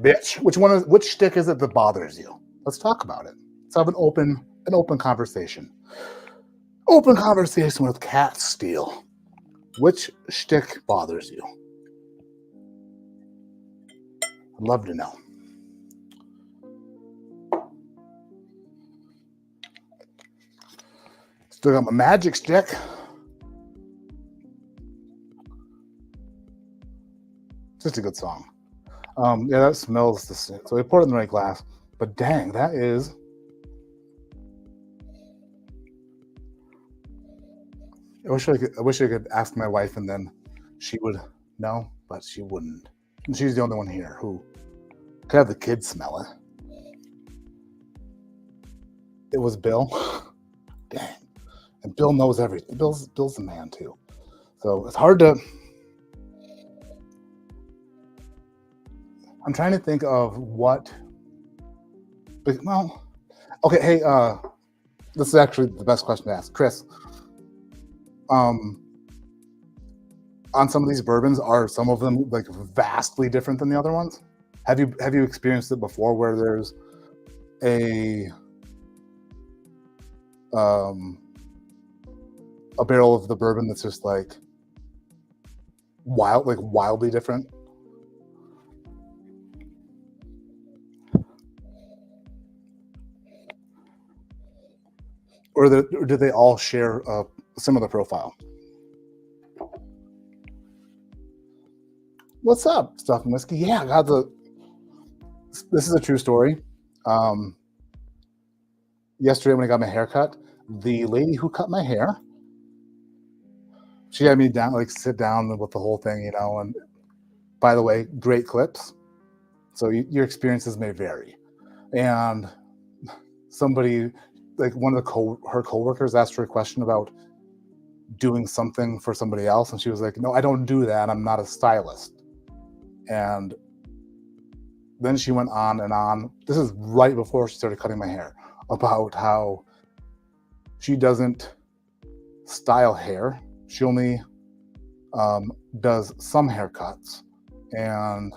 Speaker 1: Bitch. Which shtick is it that bothers you? Let's talk about it. Let's have an open conversation. Open conversation with Cat Steele. Which shtick bothers you? I'd love to know. Still got my magic stick. Just a good song. Yeah, that smells the same. So we poured it in the right glass. But dang, that is. I wish I could ask my wife and then she would know, but she wouldn't. And she's the only one here who could have the kids smell it. It was Bill. Dang. And Bill knows everything. Bill's the man too. So it's hard to. I'm trying to think of what. Well, okay. Hey, this is actually the best question to ask, Chris. On some of these bourbons, are some of them like vastly different than the other ones? Have you experienced it before, where there's a barrel of the bourbon that's just like wildly different? Or do they all share a similar profile? What's up, Stuff and Whiskey? Yeah, this is a true story. Yesterday when I got my hair cut, the lady who cut my hair, she had me down, like sit down with the whole thing, and by the way, great clips. So your experiences may vary. And somebody, like one of her coworkers asked her a question about doing something for somebody else. And she was like, no, I don't do that. I'm not a stylist. And then she went on and on. This is right before she started cutting my hair, about how she doesn't style hair. She only does some haircuts, and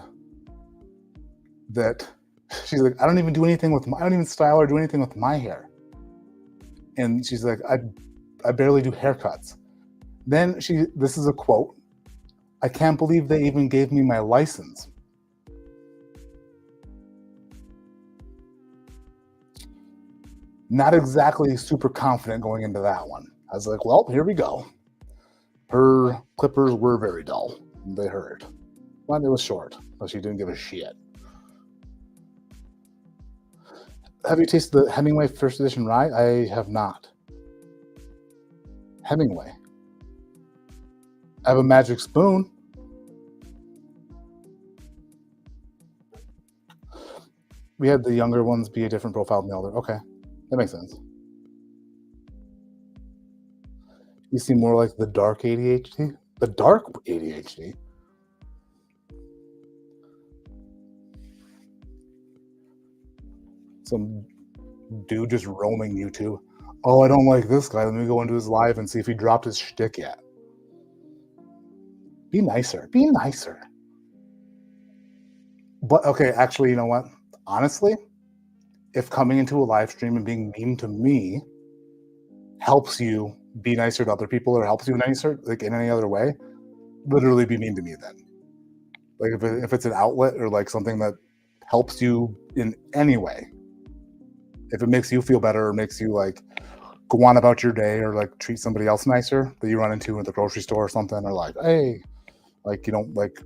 Speaker 1: that she's like, I don't even style or do anything with my hair. And she's like, I barely do haircuts. Then this is a quote, I can't believe they even gave me my license. Not exactly super confident going into that one. I was like, well, here we go. Her clippers were very dull. They hurt. Well, it was short, so she didn't give a shit. Have you tasted the Hemingway First Edition Rye? I have not. Hemingway. I have a Magic Spoon. We had the younger ones be a different profile than the older. Okay, that makes sense. You seem more like the dark ADHD? The dark ADHD? Some dude just roaming YouTube. Oh, I don't like this guy. Let me go into his live and see if he dropped his shtick yet. Be nicer. Be nicer. But, okay, actually, you know what? Honestly, if coming into a live stream and being mean to me helps you be nicer to other people or helps you nicer, like in any other way, literally be mean to me then. Like if it's an outlet or like something that helps you in any way, if it makes you feel better or makes you like go on about your day or like treat somebody else nicer that you run into at the grocery store or something, or like, hey, like you don't like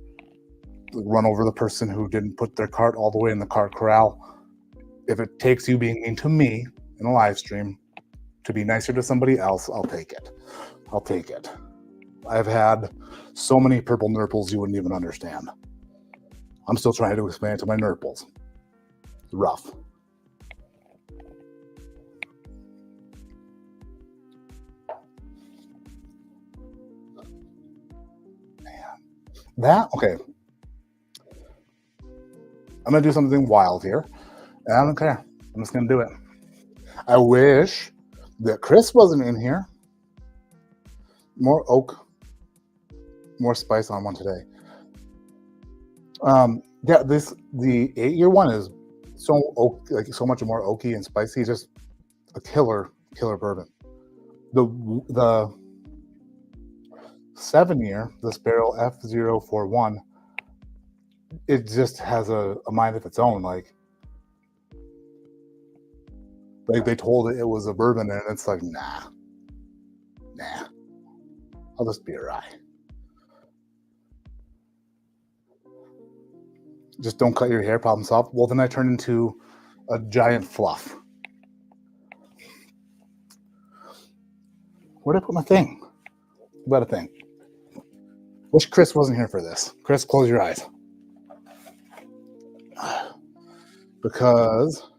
Speaker 1: run over the person who didn't put their cart all the way in the cart corral. If it takes you being mean to me in a live stream to be nicer to somebody else, I'll take it. I'll take it. I've had so many purple nurples you wouldn't even understand. I'm still trying to explain it to my nurples. It's rough. Man. Okay. I'm going to do something wild here. And I don't care. I'm just going to do it. I wish that Chris wasn't in here. More oak. More spice on one today. Yeah, the 8-year one is so oak, like so much more oaky and spicy. Just a killer bourbon. The 7-year, this barrel F041, it just has a mind of its own. Like they told it was a bourbon, and it's like, nah, I'll just be a rye. Just don't cut your hair, problem solved. Well, then I turned into a giant fluff. Where'd I put my thing? What a thing. Wish Chris wasn't here for this. Chris, close your eyes. Because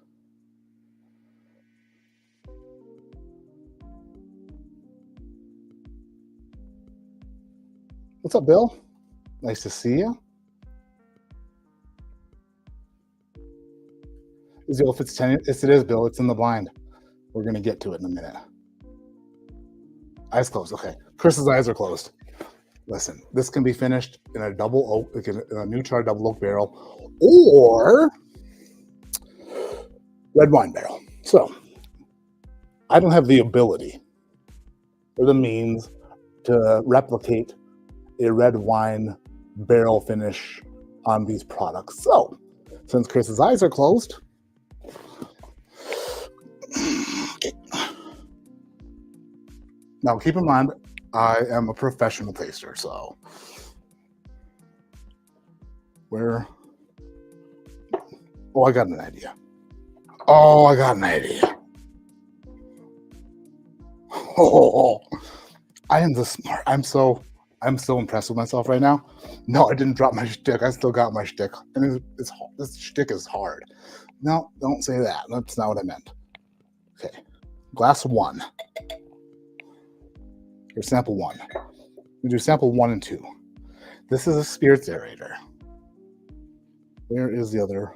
Speaker 1: what's up, Bill? Nice to see you. If it's 10, yes, it is, Bill. It's in the blind. We're going to get to it in a minute. Eyes closed. Okay. Chris's eyes are closed. Listen, this can be finished in a double oak, like in a new char double oak barrel, or red wine barrel. So I don't have the ability or the means to replicate a red wine barrel finish on these products. So since Chris's eyes are closed, now keep in mind, I am a professional taster, so where? Oh, I got an idea. Oh, I am the smart. I'm so impressed with myself right now. No, I didn't drop my shtick. I still got my shtick, and this shtick is hard. No, don't say that. That's not what I meant. Okay, glass 1. Here's sample 1. We do sample 1 and 2. This is a spirits aerator. Where is the other?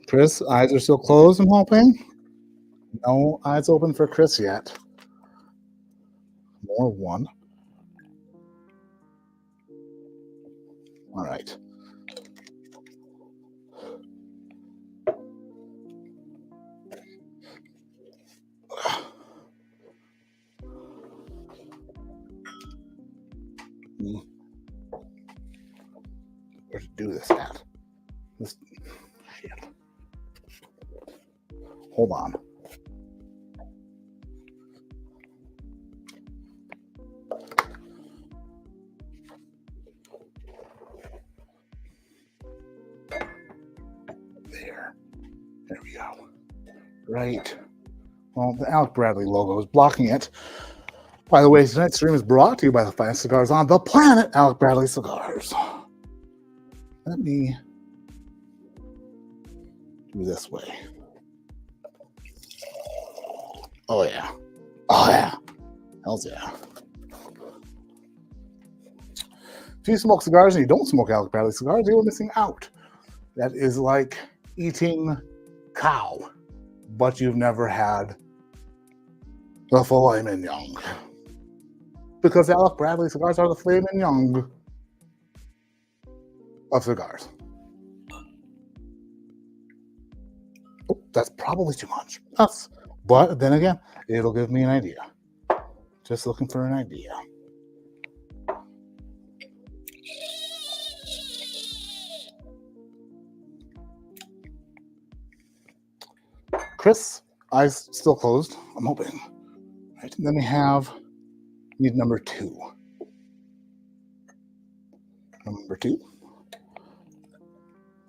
Speaker 1: Chris, eyes are still closed, I'm hoping. No eyes open for Chris yet. More 1. All right. Where to do this at? This shit. Hold on. There we go. Right. Well, the Alec Bradley logo is blocking it. By the way, tonight's stream is brought to you by the finest cigars on the planet, Alec Bradley Cigars. Let me do this way. Oh, yeah. Oh, yeah. Hells yeah. If you smoke cigars and you don't smoke Alec Bradley cigars, you're missing out. That is like eating cow, but you've never had the filet mignon. Because Alec Bradley cigars are the filet mignon of cigars. Oh, that's probably too much. But then again, it'll give me an idea. Just looking for an idea. Chris, eyes still closed. I'm hoping. Right, and then we need number 2. Number 2.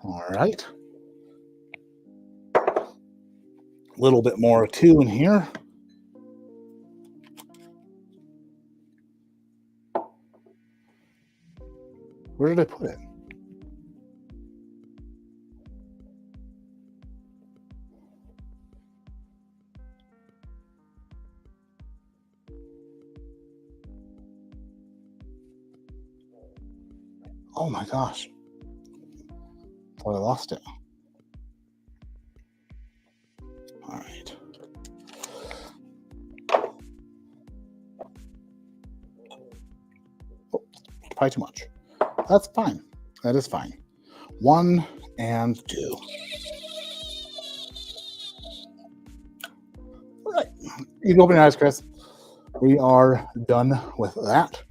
Speaker 1: All right. A little bit more 2 in here. Where did I put it? Oh my gosh. Thought I lost it. All right. Oh, probably too much. That's fine. That is fine. 1 and 2. All right. You can open your eyes, Chris. We are done with that.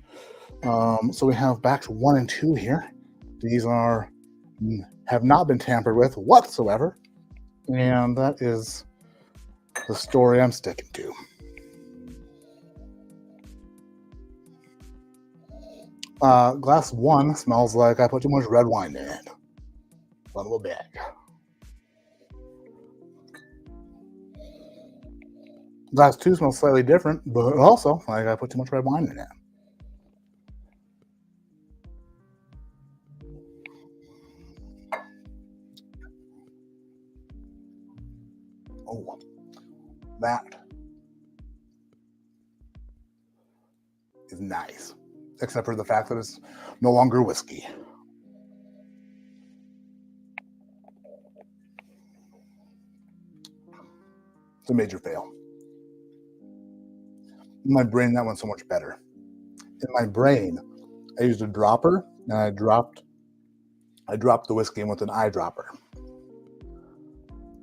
Speaker 1: So we have batch 1 and 2 here. These have not been tampered with whatsoever. And that is the story I'm sticking to. Glass 1 smells like I put too much red wine in it. A little bit. Glass 2 smells slightly different, but also like I put too much red wine in it. Oh, that is nice. Except for the fact that it's no longer whiskey. It's a major fail. In my brain, that went so much better. In my brain, I used a dropper and I dropped the whiskey in with an eyedropper.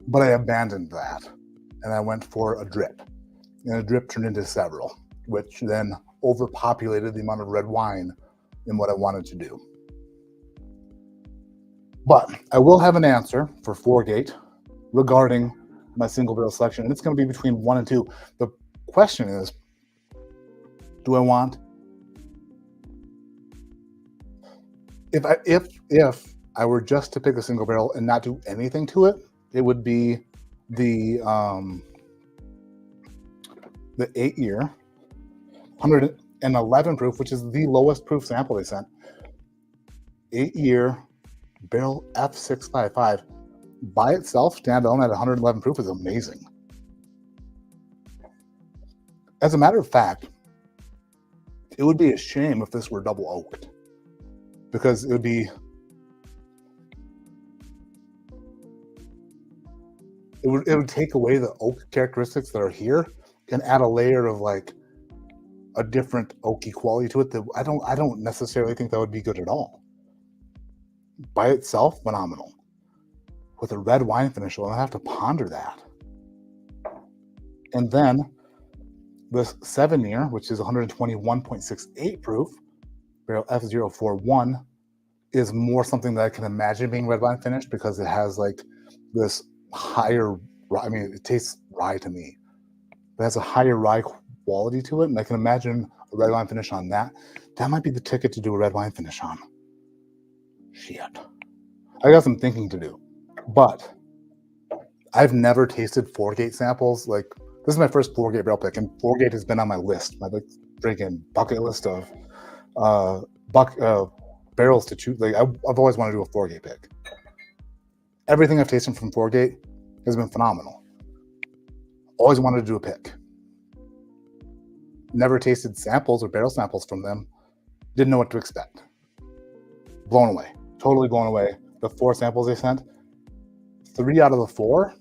Speaker 1: But I abandoned that and I went for a drip. And a drip turned into several, which then overpopulated the amount of red wine in what I wanted to do. But I will have an answer for 4-gate regarding my single barrel selection, and it's going to be between 1 and 2. The question is, do I want, if I were just to pick a single barrel and not do anything to it, it would be the 8-year 111 proof, which is the lowest proof sample they sent. 8-year barrel F655 by itself, standalone at 111 proof, is amazing. As a matter of fact, it would be a shame if this were double oaked, because it would take away the oak characteristics that are here and add a layer of like a different oaky quality to it that I don't necessarily think that would be good at all. By itself, phenomenal. With a red wine finish, I'll have to ponder that. And then this 7-year, which is 121.68 proof, barrel F041, is more something that I can imagine being red wine finished, because it has like this higher, I mean, it tastes rye to me. It has a higher rye quality to it, and I can imagine a red wine finish on that. That might be the ticket to do a red wine finish on. Shit. I got some thinking to do. But I've never tasted 4-gate samples. Like, this is my first 4-gate barrel pick, and 4-gate has been on my list, my like freaking bucket list of barrels to choose. Like, I've always wanted to do a 4-gate pick. Everything I've tasted from 4-gate has been phenomenal. Always wanted to do a pick. Never tasted samples or barrel samples from them. Didn't know what to expect. Blown away. Totally blown away. The 4 samples they sent, 3 out of the 4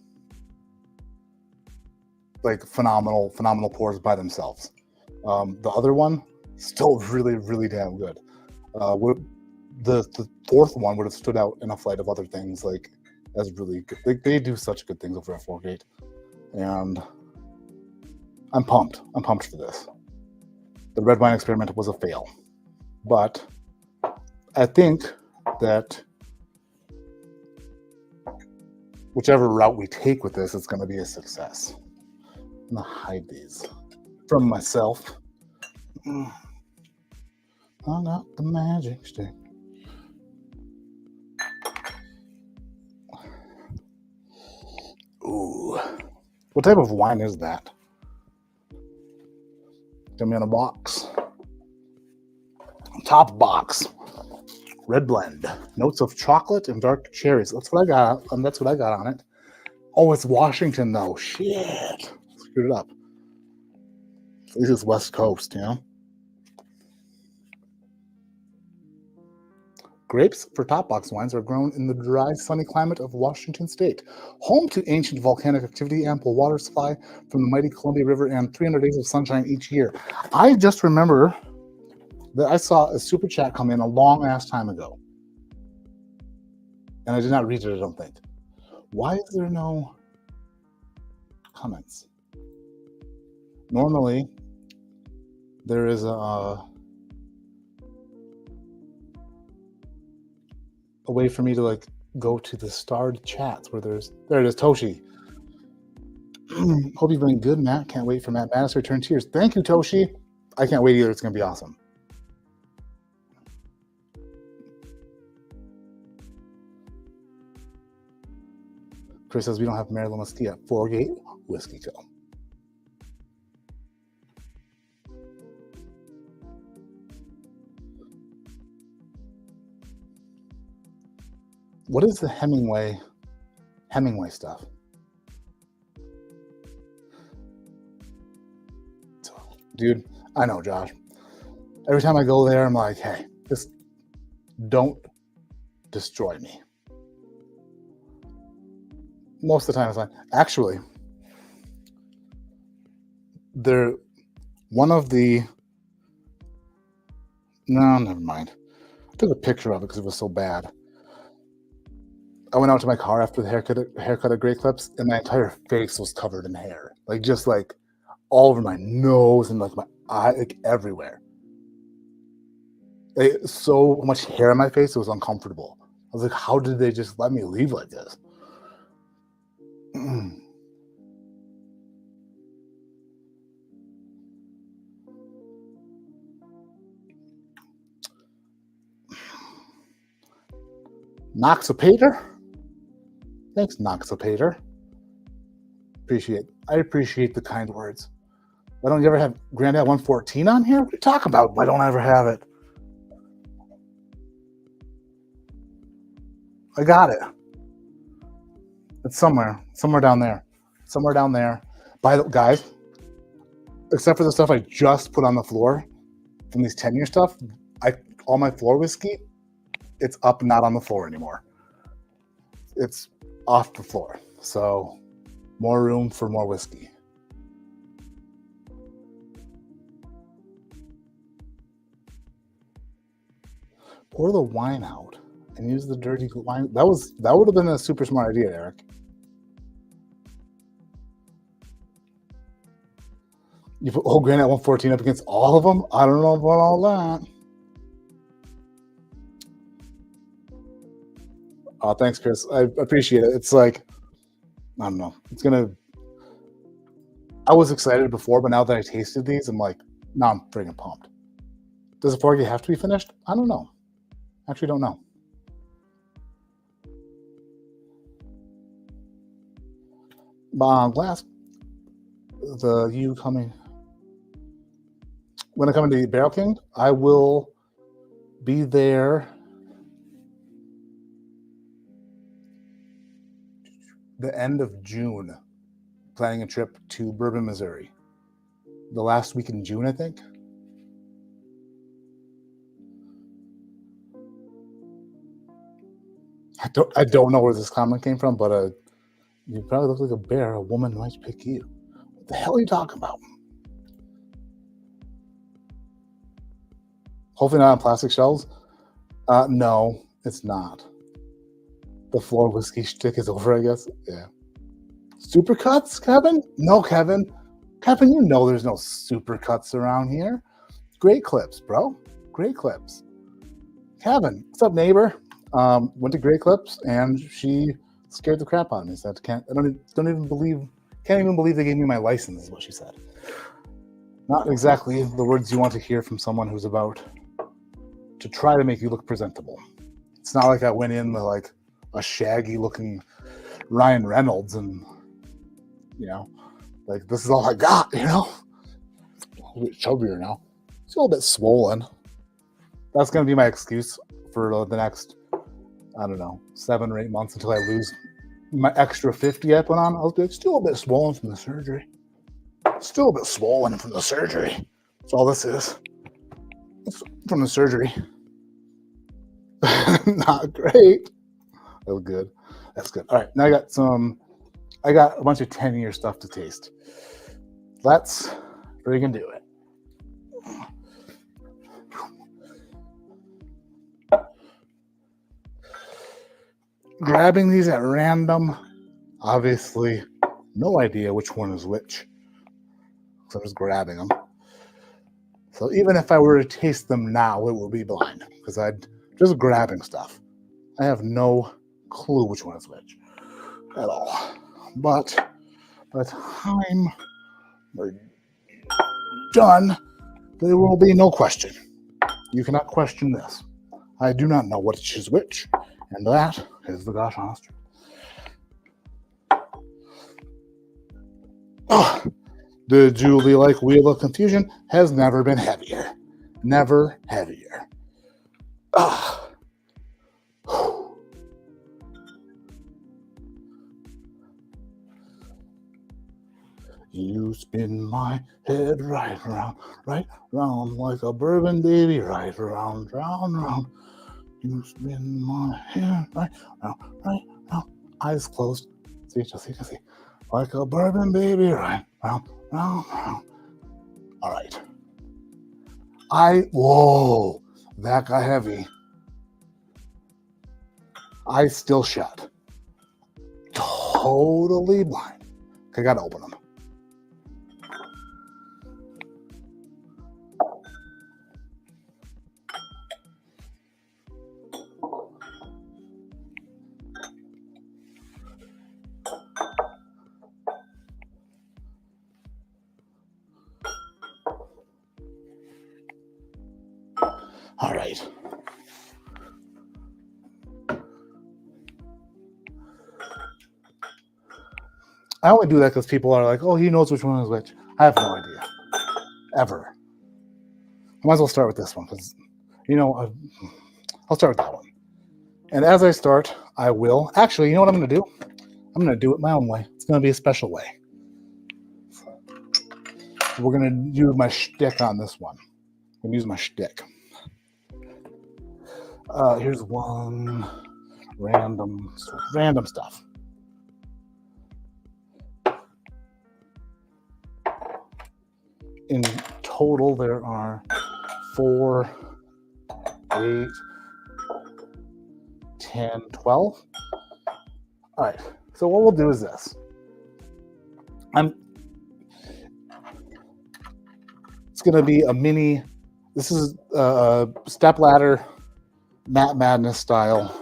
Speaker 1: like phenomenal pours by themselves. The other one, still really, really damn good. The fourth one would have stood out in a flight of other things, like as really good. Like, they do such good things over at Foregate, and I'm pumped. I'm pumped for this. The red wine experiment was a fail, but I think that whichever route we take with this, it's going to be a success. I'm going to hide these from myself. I got the magic stick. Ooh. What type of wine is that? Give me in a box. Top box. Red blend. Notes of chocolate and dark cherries. That's what I got. That's what I got on it. Oh, it's Washington though. Shit. Screwed it up. At least it's West Coast, you know? Grapes for top box wines are grown in the dry, sunny climate of Washington State, home to ancient volcanic activity, ample water supply from the mighty Columbia River, and 300 days of sunshine each year. I just remember that I saw a super chat come in a long ass time ago, and I did not read it, I don't think. Why is there no comments? Normally, there is a way for me to like go to the starred chats where there it is. Toshi. Hope you've been good, Matt. Can't wait for Matt Mattis to return tears. Thank you, Toshi. I can't wait either. It's gonna be awesome. Chris says we don't have Maryland whiskey at Foregate Whiskey Co. What is the Hemingway stuff? Dude, I know, Josh. Every time I go there, I'm like, hey, just don't destroy me. Most of the time it's fine. Actually, no, never mind. I took a picture of it because it was so bad. I went out to my car after the haircut at Great Clips, and my entire face was covered in hair. Like, just like all over my nose and like my eye, like everywhere. Like, so much hair on my face, it was uncomfortable. I was like, how did they just let me leave like this? Noxapater? Thanks, Noxapater. I appreciate the kind words. Why don't you ever have Grandad 114 on here? What are you talking about? Why don't I ever have it? I got it. It's somewhere down there. By the guys, except for the stuff I just put on the floor from these 10-year stuff, all my floor whiskey, it's up, not on the floor anymore. It's off the floor. So more room for more whiskey. Pour the wine out and use the dirty wine. That would have been a super smart idea, Eric. You put old Granite 114 up against all of them? I don't know about all that. Oh, thanks, Chris. I appreciate it. It's like, I don't know. I was excited before, but now that I tasted these, I'm like, now I'm freaking pumped. Does the Foregate have to be finished? I don't know. Actually, don't know. Glass. When I come into Barrel King, I will be there the end of June, planning a trip to Bourbon, Missouri. The last week in June, I think. I don't know where this comment came from, but you probably look like a bear. A woman might pick you. What the hell are you talking about? Hopefully not on plastic shelves. No, it's not. The floor whiskey shtick is over, I guess. Yeah. Supercuts, Kevin? No, Kevin. Kevin, you know there's no supercuts around here. Great clips, bro. Great clips. Kevin, what's up, neighbor? Went to Great Clips and she scared the crap out of me. Said, can't even believe they gave me my license, is what she said. Not exactly the words you want to hear from someone who's about to try to make you look presentable. It's not like I went in with like a shaggy looking Ryan Reynolds and, you know, like this is all I got, you know? A little bit chubbier now. It's a little bit swollen. That's going to be my excuse for the next, I don't know, 7 or 8 months until I lose my extra 50 I put on. I'll be like, still a bit swollen from the surgery. Still a bit swollen from the surgery. That's all this is. It's from the surgery. Not great. That was good. That's good. All right, now I got a bunch of 10-year stuff to taste. Let's friggin' do it. Grabbing these at random, obviously, no idea which one is which. So I'm just grabbing them. So even if I were to taste them now, it would be blind because I'm just grabbing stuff. I have no clue which one is which at all. But by the time we're done, there will be no question. You cannot question this. I do not know which is which, and that is the gosh honest truth. Oh, the Julie like Wheel of Confusion has never been heavier. Never heavier. Ah. You spin my head right round like a bourbon baby, right round, round, round. You spin my head right round. Eyes closed. See, just see. Like a bourbon baby, right round, round, round. All right. Whoa, that got heavy. Eyes still shut. Totally blind. I gotta open them. All right. I only do that because people are like, oh, he knows which one is which. I have no idea. Ever. I might as well start with this one because, you know, I'll start with that one. And as I start, I will. Actually, you know what I'm going to do? I'm going to do it my own way. It's going to be a special way. We're going to use my shtick on this one. I'm going to use my shtick. Here's one random stuff. In total, there are 4, 8, 10, 12. All right. So what we'll do is this. It's going to be a mini. This is a step ladder. Matt Madness style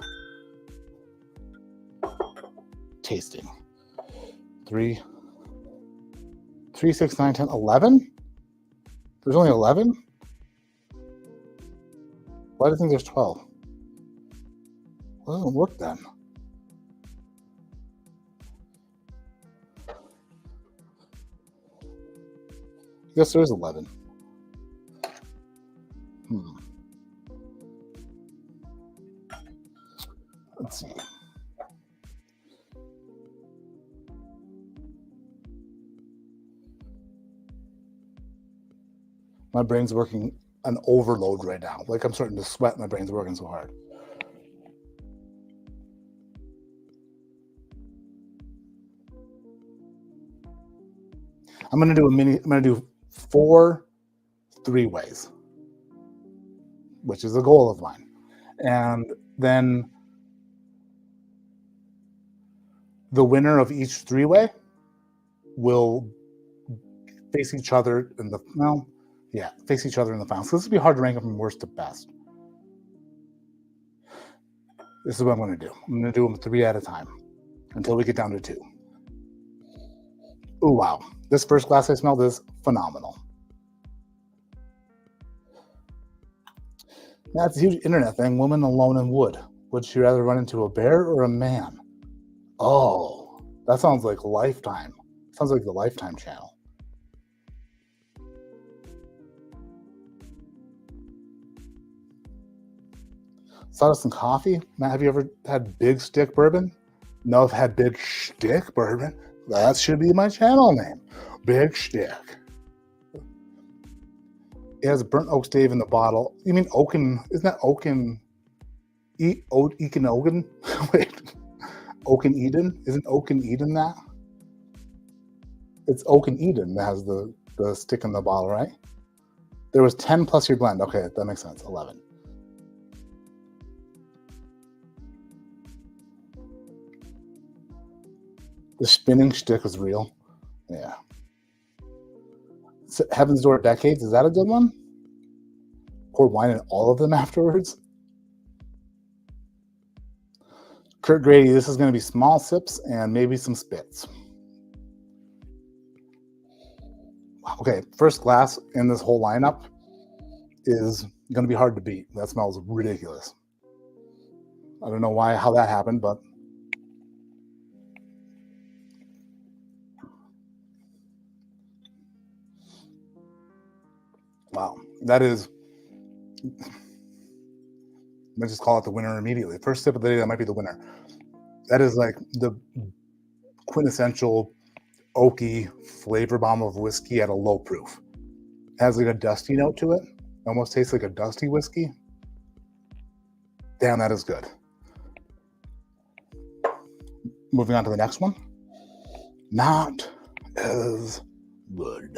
Speaker 1: tasting. 3, 6, 9, 10, 11? There's only 11? Why do you think there's 12? Well, it doesn't work then. I guess there is 11. Let's see. My brain's working an overload right now. Like I'm starting to sweat. My brain's working so hard. I'm gonna do 4 3-ways, which is a goal of mine. And then the winner of each 3-way will face each other in the final. This will be hard to rank them from worst to best. This is what I'm going to do. I'm going to do them 3 at a time until we get down to 2. Oh, wow. This first glass I smelled is phenomenal. That's a huge internet thing. Woman alone in wood. Would she rather run into a bear or a man? Oh, that sounds like Lifetime. Sounds like the Lifetime channel. Sawdust and coffee. Matt, have you ever had Big Stick Bourbon? No, I've had Big Stick Bourbon. That should be my channel name. Big Stick. It has a burnt oak stave in the bottle. You mean Oaken? Isn't that Oaken? Oaken Oaken? Wait. Oaken Eden? Isn't Oaken Eden that? It's Oaken Eden that has the stick in the bottle, right? There was 10 plus your blend. Okay, that makes sense. 11. The spinning stick is real. Yeah. Heaven's Door Decades. Is that a good one? Pour wine in all of them afterwards. Kurt Grady. This is going to be small sips and maybe some spits. Okay, first glass in this whole lineup is going to be hard to beat. That smells ridiculous. I don't know how that happened, but wow, that is, let's just call it the winner immediately. First sip of the day, that might be the winner. That is like the quintessential oaky flavor bomb of whiskey at a low proof. It has like a dusty note to it. Almost tastes like a dusty whiskey. Damn, that is good. Moving on to the next one. Not as good,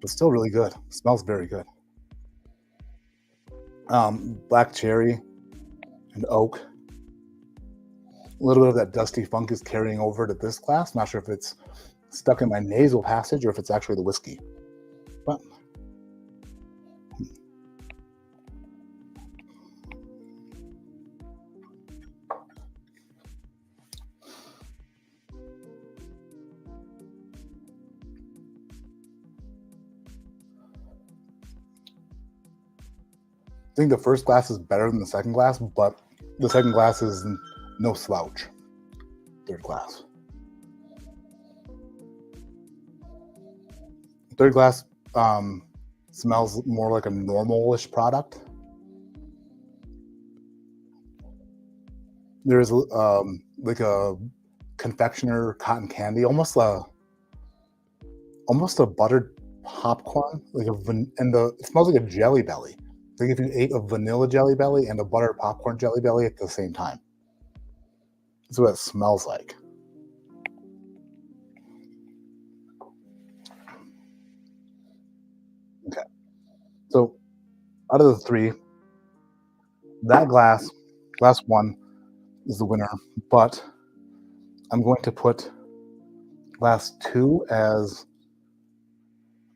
Speaker 1: but still really good. Smells very good. Black cherry and oak. A little bit of that dusty funk is carrying over to this glass. Not sure if it's stuck in my nasal passage or if it's actually the whiskey. But I think the first glass is better than the second glass, but the second glass is no slouch. Third glass. Third glass smells more like a normal-ish product. There's like a confectioner cotton candy, almost a buttered popcorn, it smells like a Jelly Belly. Like if you ate a vanilla Jelly Belly and a buttered popcorn Jelly Belly at the same time. That's what it smells like. Okay. So out of the 3, that glass 1 is the winner, but I'm going to put glass 2 as,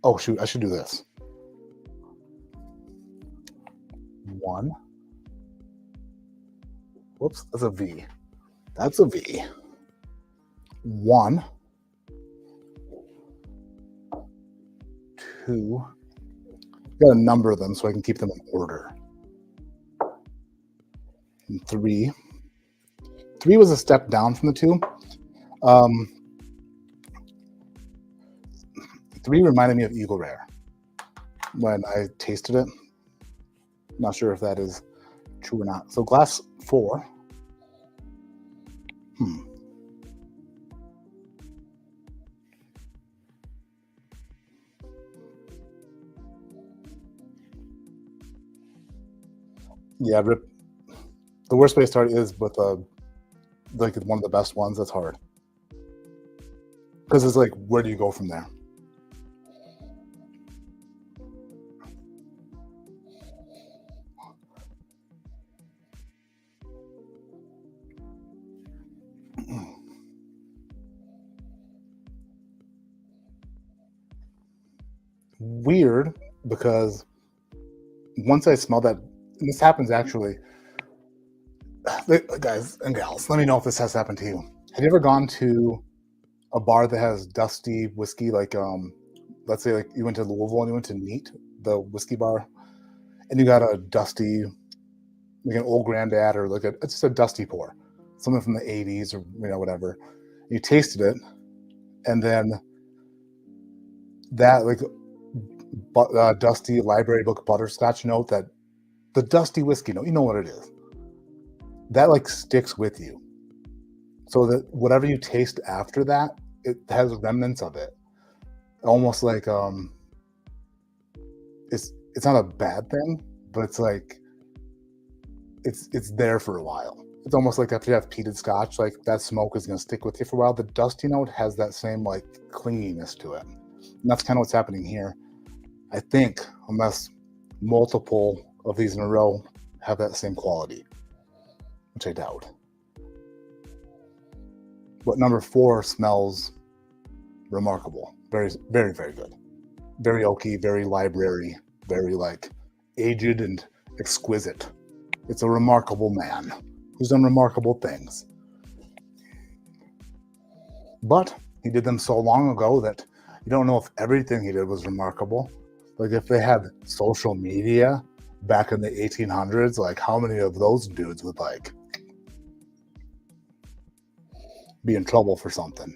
Speaker 1: oh shoot, I should do this. 1. Whoops, that's a V. That's a V. 1, 2. Got a number of them so I can keep them in order. And 3. 3 was a step down from the 2. 3 reminded me of Eagle Rare when I tasted it. Not sure if that is true or not. So glass 4. Yeah, Rip. The worst way to start is with like one of the best ones. That's hard. Because it's like, where do you go from there? Weird, because once I smell that, and this happens actually, guys and gals, let me know if this has happened to you. Have you ever gone to a bar that has dusty whiskey, like let's say like you went to Louisville and you went to Neat, the whiskey bar, and you got a dusty, like an old granddad, or like it's just a dusty pour, something from the 80s, or whatever. You tasted it, and then that like dusty library book butterscotch note, that the dusty whiskey note, you know what it is, that like sticks with you, so that whatever you taste after that, it has remnants of it, almost like it's not a bad thing, but it's like it's there for a while. It's almost like after you have peated scotch, like that smoke is going to stick with you for a while. The dusty note has that same like clinginess to it, and that's kind of what's happening here, I think, unless multiple of these in a row have that same quality, which I doubt. But number 4 smells remarkable. Very, very, very good. Very oaky, very library, very like aged and exquisite. It's a remarkable man who's done remarkable things. But he did them so long ago that you don't know if everything he did was remarkable. Like if they had social media back in the 1800s, like how many of those dudes would like be in trouble for something?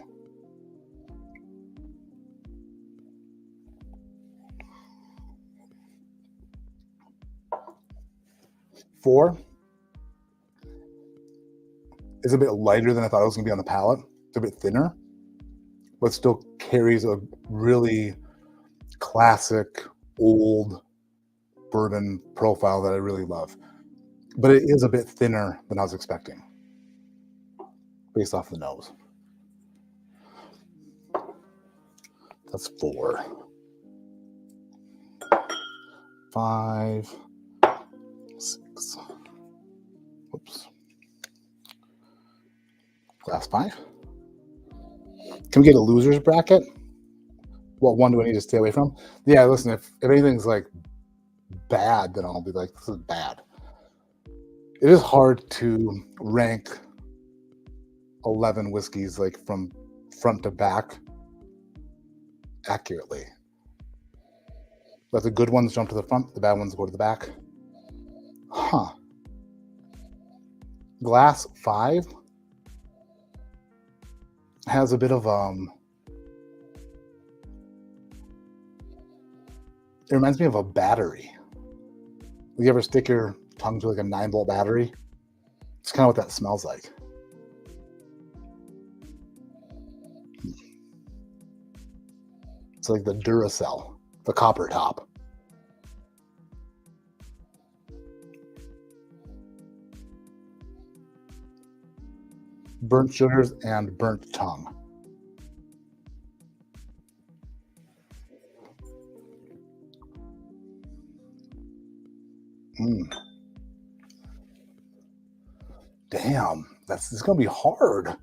Speaker 1: Four is a bit lighter than I thought it was going to be on the palate. It's a bit thinner, but still carries a really classic old bourbon profile that I really love. But it is a bit thinner than I was expecting based off the nose. That's 4. 5, 6. Whoops. Glass 5. Can we get a loser's bracket? What one do I need to stay away from? Yeah, listen, if anything's like bad, then I'll be like, this is bad. It is hard to rank 11 whiskeys like from front to back accurately. Let the good ones jump to the front, the bad ones go to the back. Huh. Glass 5 has a bit of it reminds me of a battery. You ever stick your tongue to like a 9-volt battery? It's kind of what that smells like. It's like the Duracell, the copper top. Burnt sugars and burnt tongue. Damn, it's gonna be hard.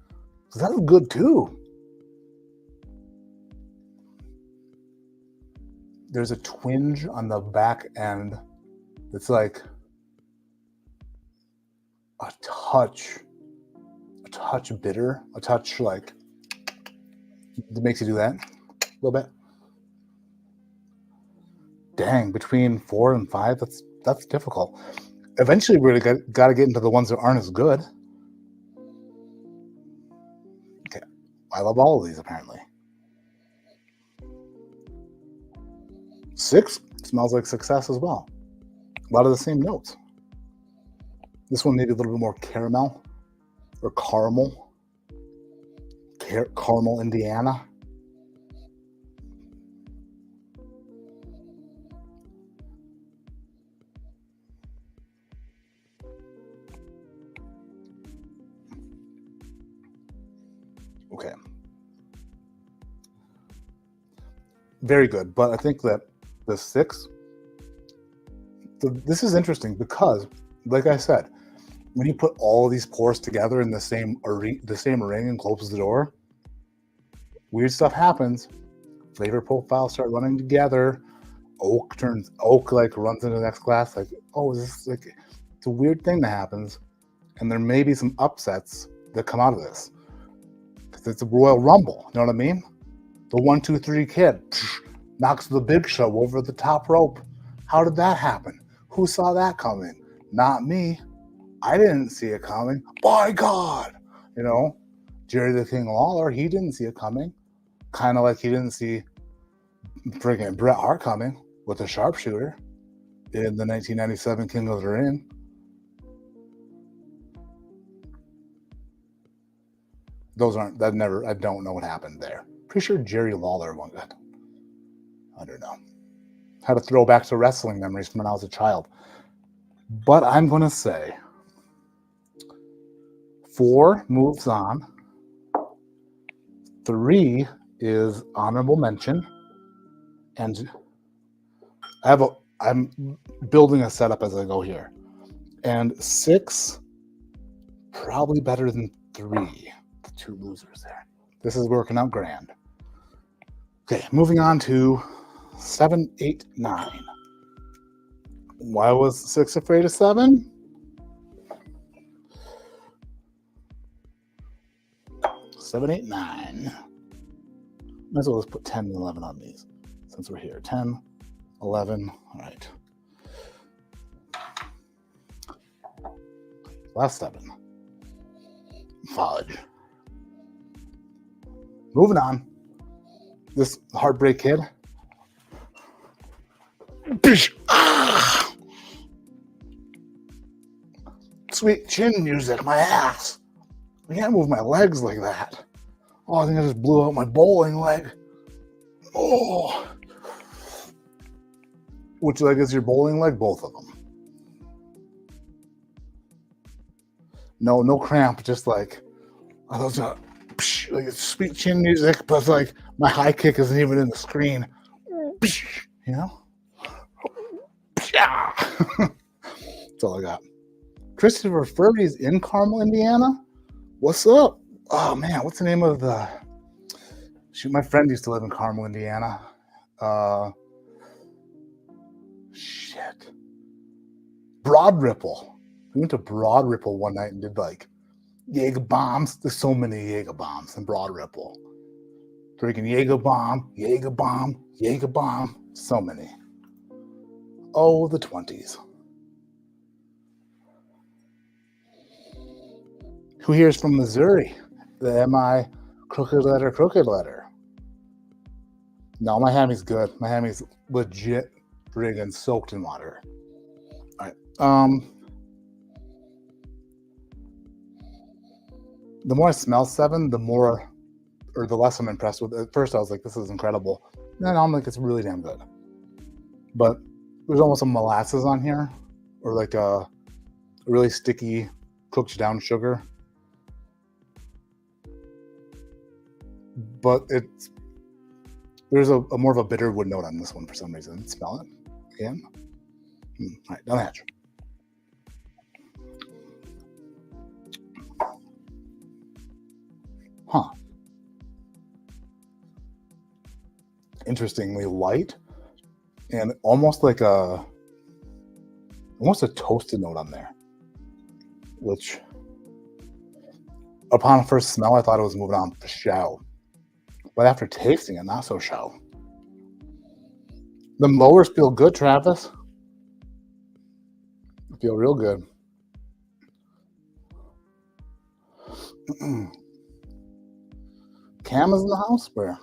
Speaker 1: That's good too. There's a twinge on the back end that's like a touch bitter, a touch like that makes you do that a little bit. Dang, between 4 and 5, that's difficult. Eventually, we're got to get into the ones that aren't as good. Okay, I love all of these apparently. 6 smells like success as well. A lot of the same notes. This one maybe a little bit more caramel or caramel. Caramel, Indiana. Okay. very good. But I think that the 6, this is interesting because, like I said, when you put all of these pours together in the same ring and close the door, weird stuff happens. Flavor profiles start running together. Oak like runs into the next glass. Like, oh, is this like, it's a weird thing that happens, and there may be some upsets that come out of this because it's a Royal Rumble. You know what I mean? The 1, 2, 3 kid knocks the Big Show over the top rope. How did that happen? Who saw that coming? Not me. I didn't see it coming. By God, you know, Jerry the King Lawler, he didn't see it coming. Kind of like he didn't see friggin' Bret Hart coming with the sharpshooter in the 1997 King of the Ring. I don't know what happened there. Pretty sure Jerry Lawler won that. I don't know. Had to throw back to wrestling memories from when I was a child. But I'm going to say 4 moves on. 3 is honorable mention. And I'm building a setup as I go here. And 6, probably better than 3. The 2 losers there. This is working out grand. Okay, moving on to 7, 8, 9. Why was 6 afraid of 7? 7, 8, 9. Might as well just put 10 and 11 on these since we're here. 10, 11. All right. Last 7. Fudge. Moving on. This Heartbreak Kid. Sweet chin music, my ass. I can't move my legs like that. Oh, I think I just blew out my bowling leg. Oh. Which leg is your bowling leg? Both of them. No cramp, just like, like it's sweet chin music, but like my high kick isn't even in the screen. You know? That's all I got. Christopher Furby's in Carmel, Indiana. What's up? Oh man, what's the name of the? Shoot, my friend used to live in Carmel, Indiana. Broad Ripple. We went to Broad Ripple one night and did like Jaeger bombs. There's so many Jaeger bombs in Broad Ripple. Drinking Jaeger bomb, Jaeger bomb, Jaeger bomb. So many. Oh, the 20s. Who here is from Missouri? The MI crooked letter. No, my Miami's good. My Miami's legit friggin' soaked in water. All right. The more I smell 7, the less I'm impressed with it. At first I was like, this is incredible. And then I'm like, it's really damn good. But there's almost some molasses on here, or like a really sticky cooked down sugar. But there's a more of a bitter wood note on this one for some reason. Smell it again. All right, down the hatch. Huh. Interestingly light and almost a toasted note on there, which upon first smell I thought it was moving on to show, but after tasting it, not so show. The lowers feel good, Travis. Feel real good. Cam is in the house? Where?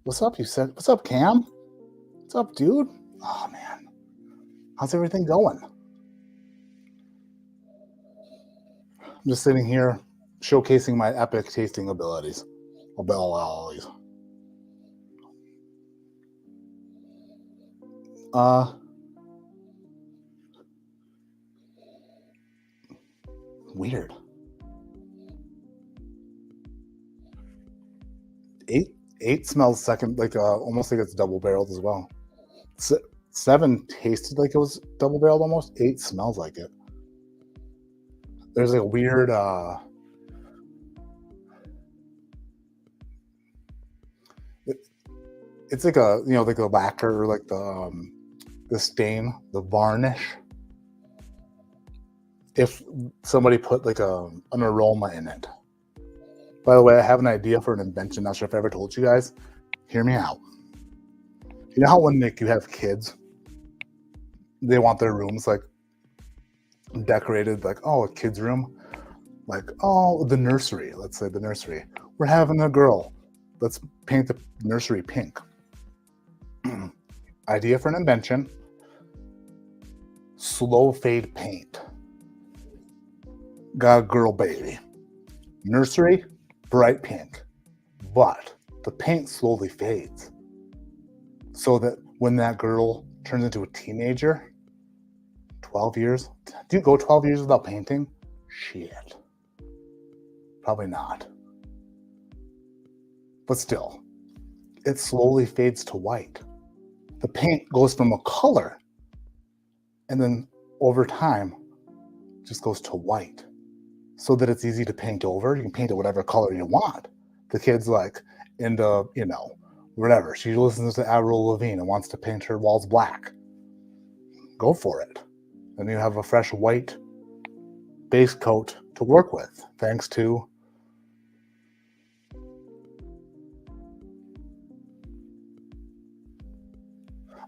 Speaker 1: What's up, you said? What's up, Cam? What's up, dude? Oh, man. How's everything going? I'm just sitting here showcasing my epic tasting abilities. Weird. 8 smells second, like almost like it's double barreled as well. 7 tasted like it was double barreled almost. 8 smells like it. There's like a weird it's like a, you know, like the lacquer, like the stain, the varnish. If somebody put like an aroma in it. By the way, I have an idea for an invention. Not sure if I ever told you guys. Hear me out. You know how when you have kids, they want their rooms like decorated, like, oh, a kid's room, like, oh, the nursery. Let's say the nursery. We're having a girl. Let's paint the nursery pink. Idea for an invention. Slow fade paint. Got a girl baby. Nursery, bright pink. But the paint slowly fades. So that when that girl turns into a teenager, 12 years. Do you go 12 years without painting? Shit. Probably not. But still, it slowly fades to white. The paint goes from a color and then over time just goes to white so that it's easy to paint over. You can paint it whatever color you want. The kid's like into, you know, whatever. She listens to Avril Lavigne and wants to paint her walls black. Go for it. Then you have a fresh white base coat to work with, thanks to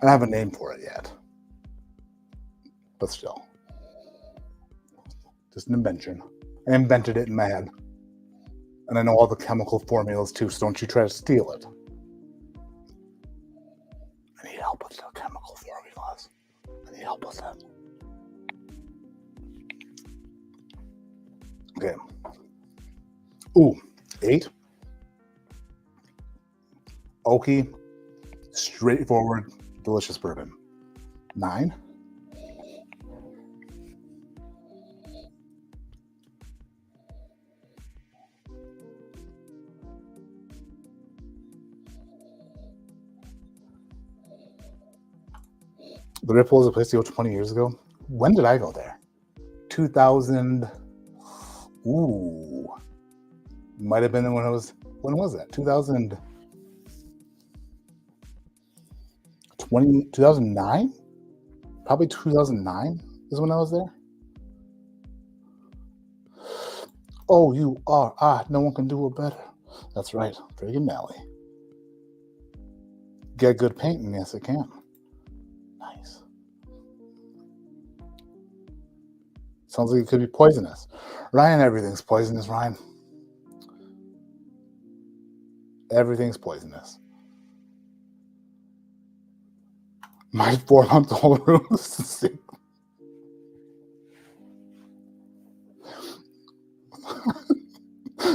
Speaker 1: I don't have a name for it yet, but still, just an invention. I invented it in my head, and I know all the chemical formulas too, so don't you try to steal it. I need help with the chemical formulas. I need help with that. Okay. Ooh, 8. Oaky, straightforward, delicious bourbon. 9. The Ripple is a place to go 20 years ago. When did I go there? 2000. Ooh. Might have been when was that? 2009? Probably 2009 is when I was there. Oh, you are. No one can do it better. That's right. Friggin' Nelly. Get good painting? Yes, it can. Nice. Sounds like it could be poisonous. Ryan, everything's poisonous, Ryan. Everything's poisonous. My 4-month-old room is the same.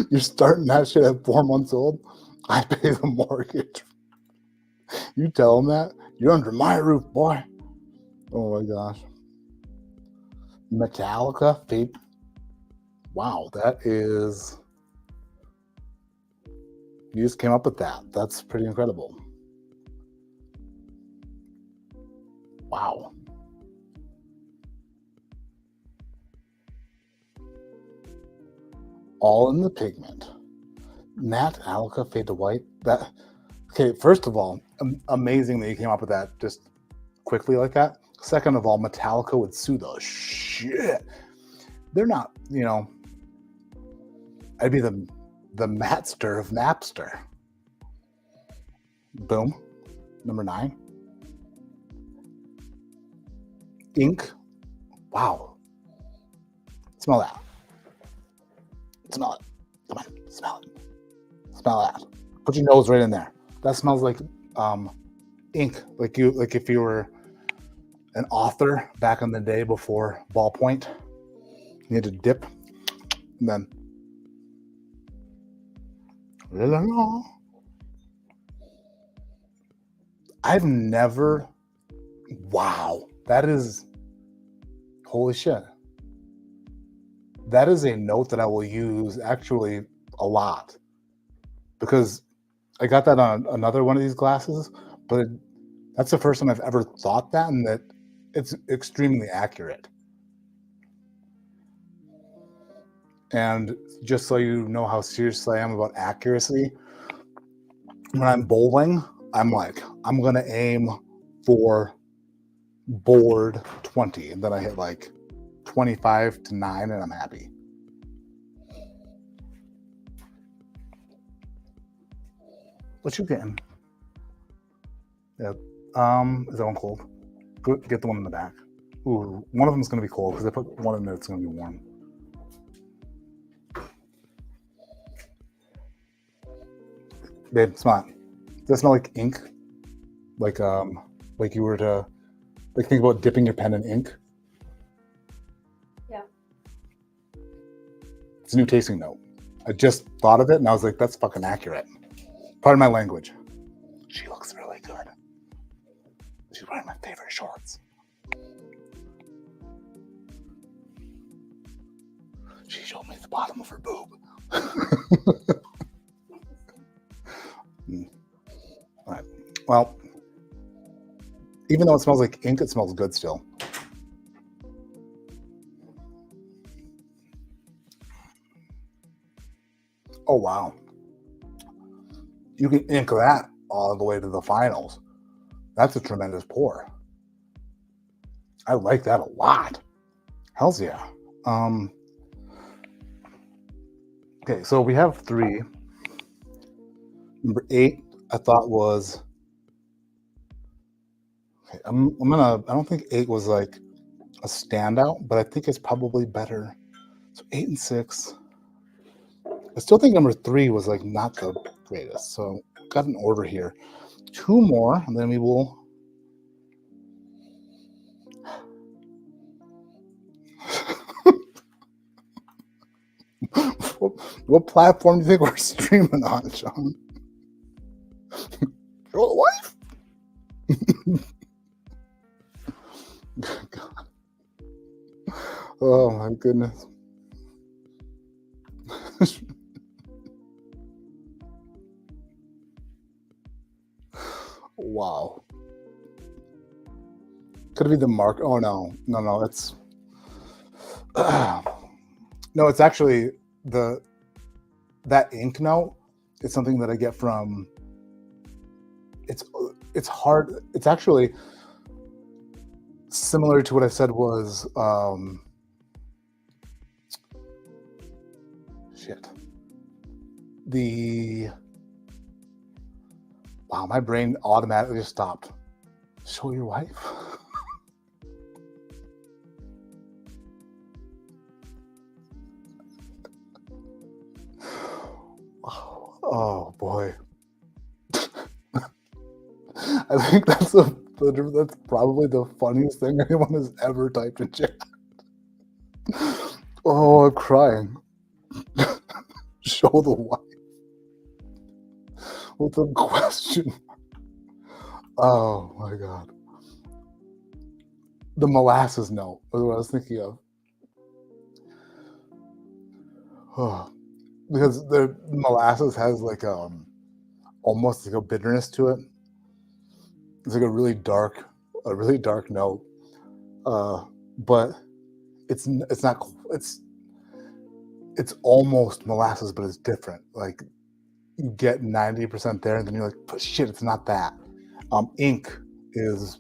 Speaker 1: You're starting that shit at 4 months old? I pay the mortgage. You tell them that? You're under my roof, boy. Oh my gosh. Metallica, Fate. Wow, that is... You just came up with that. That's pretty incredible. Wow. All in the pigment. Matte Alka fade to white. That okay, first of all, amazing that you came up with that just quickly like that. Second of all, Metallica would sue the shit. They're not, you know, I'd be the Matster of Napster. Boom. Number 9. Ink. Wow. Smell that. Smell it. Come on. Smell it. Smell that. Put your nose right in there. That smells like ink. Like if you were an author back in the day before ballpoint. You had to dip and then I've never. Wow. That is, holy shit. That is a note that I will use actually a lot because I got that on another one of these glasses, but that's the first time I've ever thought that, and that it's extremely accurate. And just so you know how serious I am about accuracy, when I'm bowling, I'm like, I'm going to aim for board 20, and then I hit like 25 to 9, and I'm happy. What you getting? Yeah. Is that one cold? Get the one in the back. Ooh, one of them is going to be cold because I put one in there. It's going to be warm. Babe, smell it. Does that smell like ink? Like you were to like think about dipping your pen in ink?
Speaker 3: Yeah.
Speaker 1: It's a new tasting note. I just thought of it and I was like, that's fucking accurate. Pardon my language. She looks really good. She's wearing my favorite shorts. She showed me the bottom of her boob. All right. Well, even though it smells like ink, it smells good still. Oh, wow. You can ink that all the way to the finals. That's a tremendous pour. I like that a lot. Hells yeah. Okay, so we have 3. Number 8, I thought was. Okay, I don't think 8 was like a standout, but I think it's probably better. So 8 and 6. I still think number 3 was like not the greatest. So got an order here. 2 more, and then we will. What platform do you think we're streaming on, Sean? Your wife? God. Oh my goodness. Wow. Could it be the mark? Oh no, it's no, it's actually that ink note is something that I get from. It's hard. It's actually similar to what I said was wow, my brain automatically just stopped. Show your wife. Oh boy. I think that's probably the funniest thing anyone has ever typed in chat. Oh, I'm crying. Show the wife. With a question. Oh my god. The molasses note was what I was thinking of. Oh, because the molasses has like almost like a bitterness to it. It's like a really dark note. But it's almost molasses, but it's different. Like you get 90% there, and then you're like, but shit, it's not that. Ink is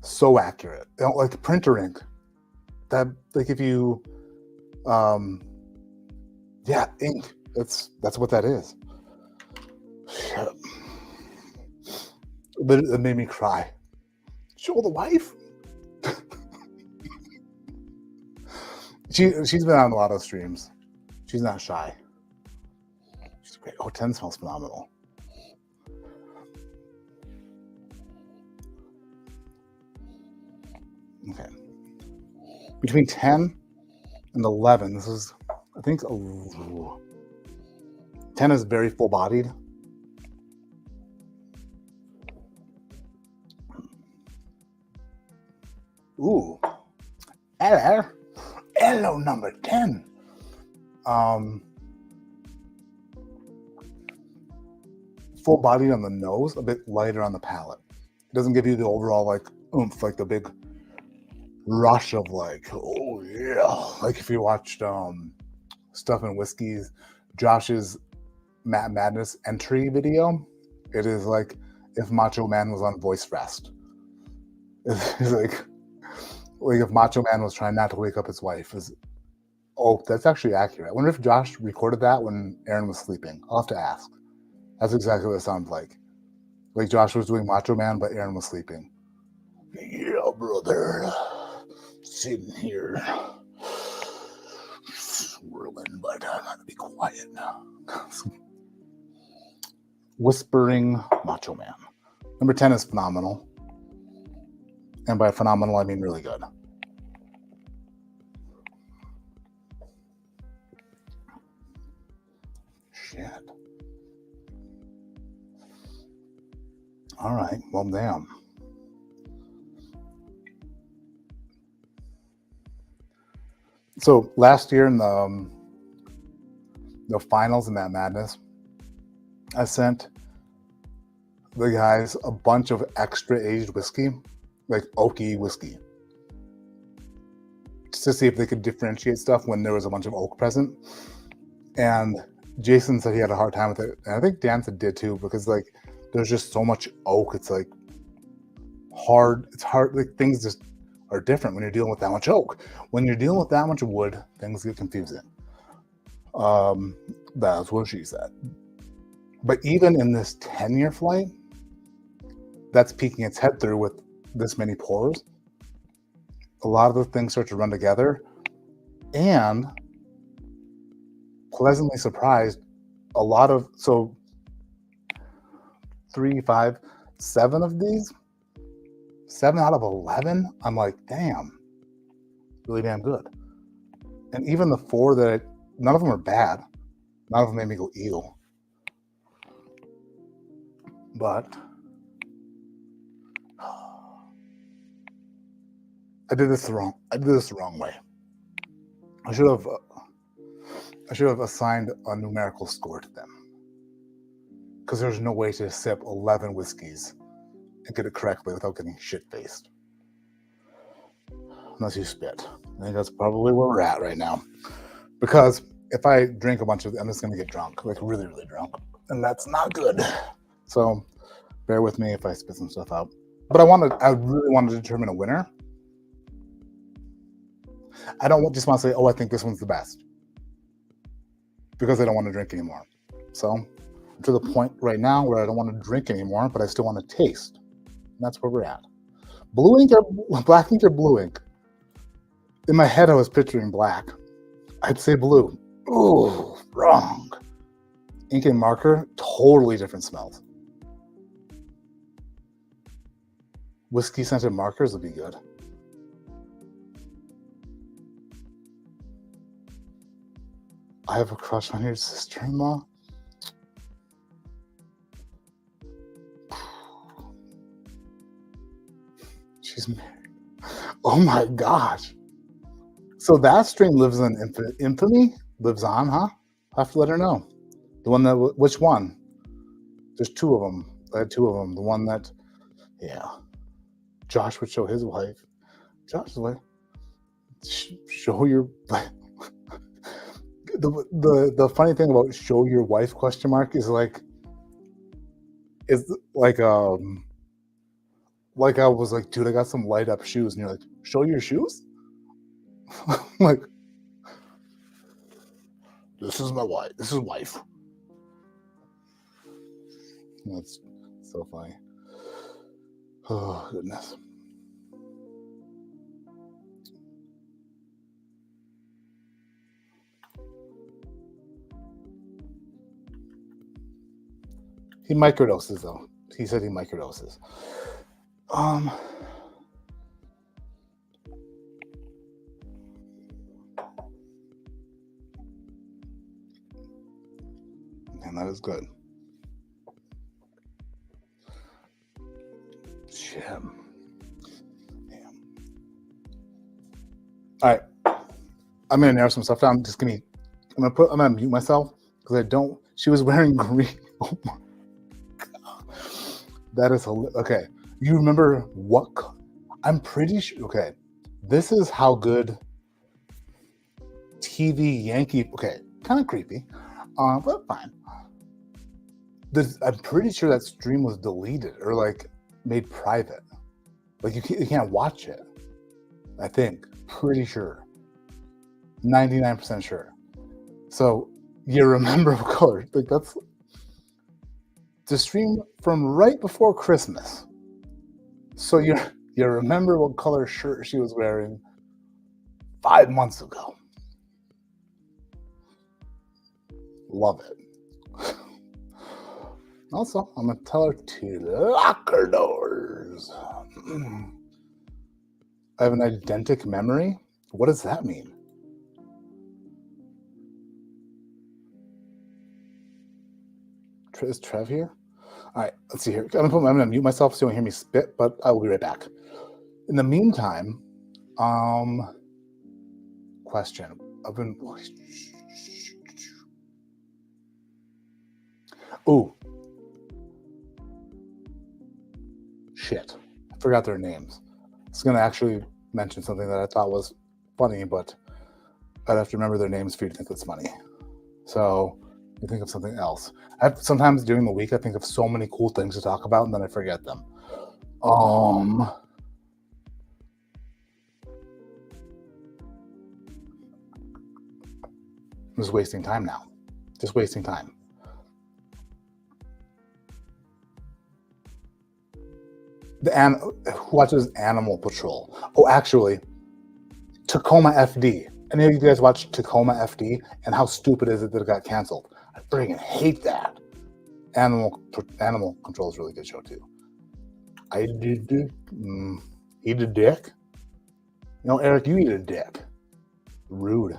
Speaker 1: so accurate. Like printer ink. That like if you ink. That's what that is. Shit. But it made me cry. Show the wife. She's been on a lot of streams. She's not shy. She's great. Oh, 10 smells phenomenal. Okay. Between 10 and 11, this is, I think, 10 is very full-bodied. Ooh. Hello, number 10. full bodied on the nose, a bit lighter on the palate. It doesn't give you the overall like oomph, like the big rush of like, oh yeah. Like if you watched Stuff and Whiskeys, Josh's Matt Madness entry video, it is like if Macho Man was on voice rest. It's like if Macho Man was trying not to wake up his wife. Oh, that's actually accurate. I wonder if Josh recorded that when Aaron was sleeping. I'll have to ask. That's exactly what it sounds like. Like Josh was doing Macho Man, but Aaron was sleeping. Yeah, brother. Sitting here. Swirling, but I'm going to be quiet now. Whispering Macho Man. Number 10 is phenomenal. And by phenomenal, I mean really good. Shit. All right. Well, damn. So last year in the finals in that madness, I sent the guys a bunch of extra aged whiskey, like oaky whiskey, just to see if they could differentiate stuff when there was a bunch of oak present. And Jason said he had a hard time with it, and I think Dan said did too, because like there's just so much oak. It's like hard. It's hard. Like things just are different when you're dealing with that much oak. When you're dealing with that much wood, things get confusing. That's what she said. But even in this 10-year flight, that's peeking its head through with this many pours. A lot of the things start to run together, and pleasantly surprised, a lot of, so 3, 5, 7 of these, 7 out of 11, I'm like, damn, really damn good. And even the 4 that none of them are bad. None of them made me go ew. But I did this the wrong way. I should have assigned a numerical score to them, because there's no way to sip 11 whiskeys and get it correctly without getting shit-faced. Unless you spit. I think that's probably where we're at right now. Because if I drink a bunch of them, I'm just going to get drunk, like really, really drunk. And that's not good. So bear with me if I spit some stuff out. But I really want to determine a winner. I don't just want to say, oh, I think this one's the best, because I don't want to drink anymore. So I'm to the point right now where I don't want to drink anymore, but I still want to taste. And that's where we're at. Blue ink or black ink or blue ink? In my head, I was picturing black. I'd say blue. Ooh, wrong. Ink and marker, totally different smells. Whiskey scented markers would be good. I have a crush on your sister-in-law. She's married. Oh my gosh. So that strain lives in infamy? Lives on, huh? I'll have to let her know. The one that, which one? There's 2 of them. I had 2 of them. The one that, yeah. Josh would show his wife. Josh's wife. Show your... The funny thing about show your wife question mark is like I was like, dude, I got some light up shoes, and you're like, show your shoes? Like, this is my wife. This is wife. That's so funny. Oh goodness. He microdoses though. He said he microdoses. And that is good. Shit. Damn. All right. I'm gonna narrow some stuff down. I'm gonna mute myself because I don't. She was wearing green. Oh my That is okay. You remember what? I'm pretty sure. Okay, this is how good TV Yankee. Okay, kind of creepy, but fine. I'm pretty sure that stream was deleted or like made private. Like you can't watch it. I think. Pretty sure. 99% sure. So you remember what color? Like that's the stream from right before Christmas. So you remember what color shirt she was wearing 5 months ago. Love it. Also, I'm gonna tell her to lock her doors. I have an eidentic memory. What does that mean? Is Trev here? All right, let's see here. I'm gonna mute myself so you don't hear me spit, but I will be right back. In the meantime, question. Oh, shit! I forgot their names. I was gonna actually mention something that I thought was funny, but I'd have to remember their names for you to think it's funny. So you think of something else. Sometimes during the week I think of so many cool things to talk about and then I forget them. I'm just wasting time now. Just wasting time. Who watches Animal Patrol? Oh, actually, Tacoma FD. Any of you guys watch Tacoma FD and how stupid is it that it got canceled? I friggin' hate that. Animal Control is a really good show too. Eat a dick? No, Eric, you eat a dick. Rude.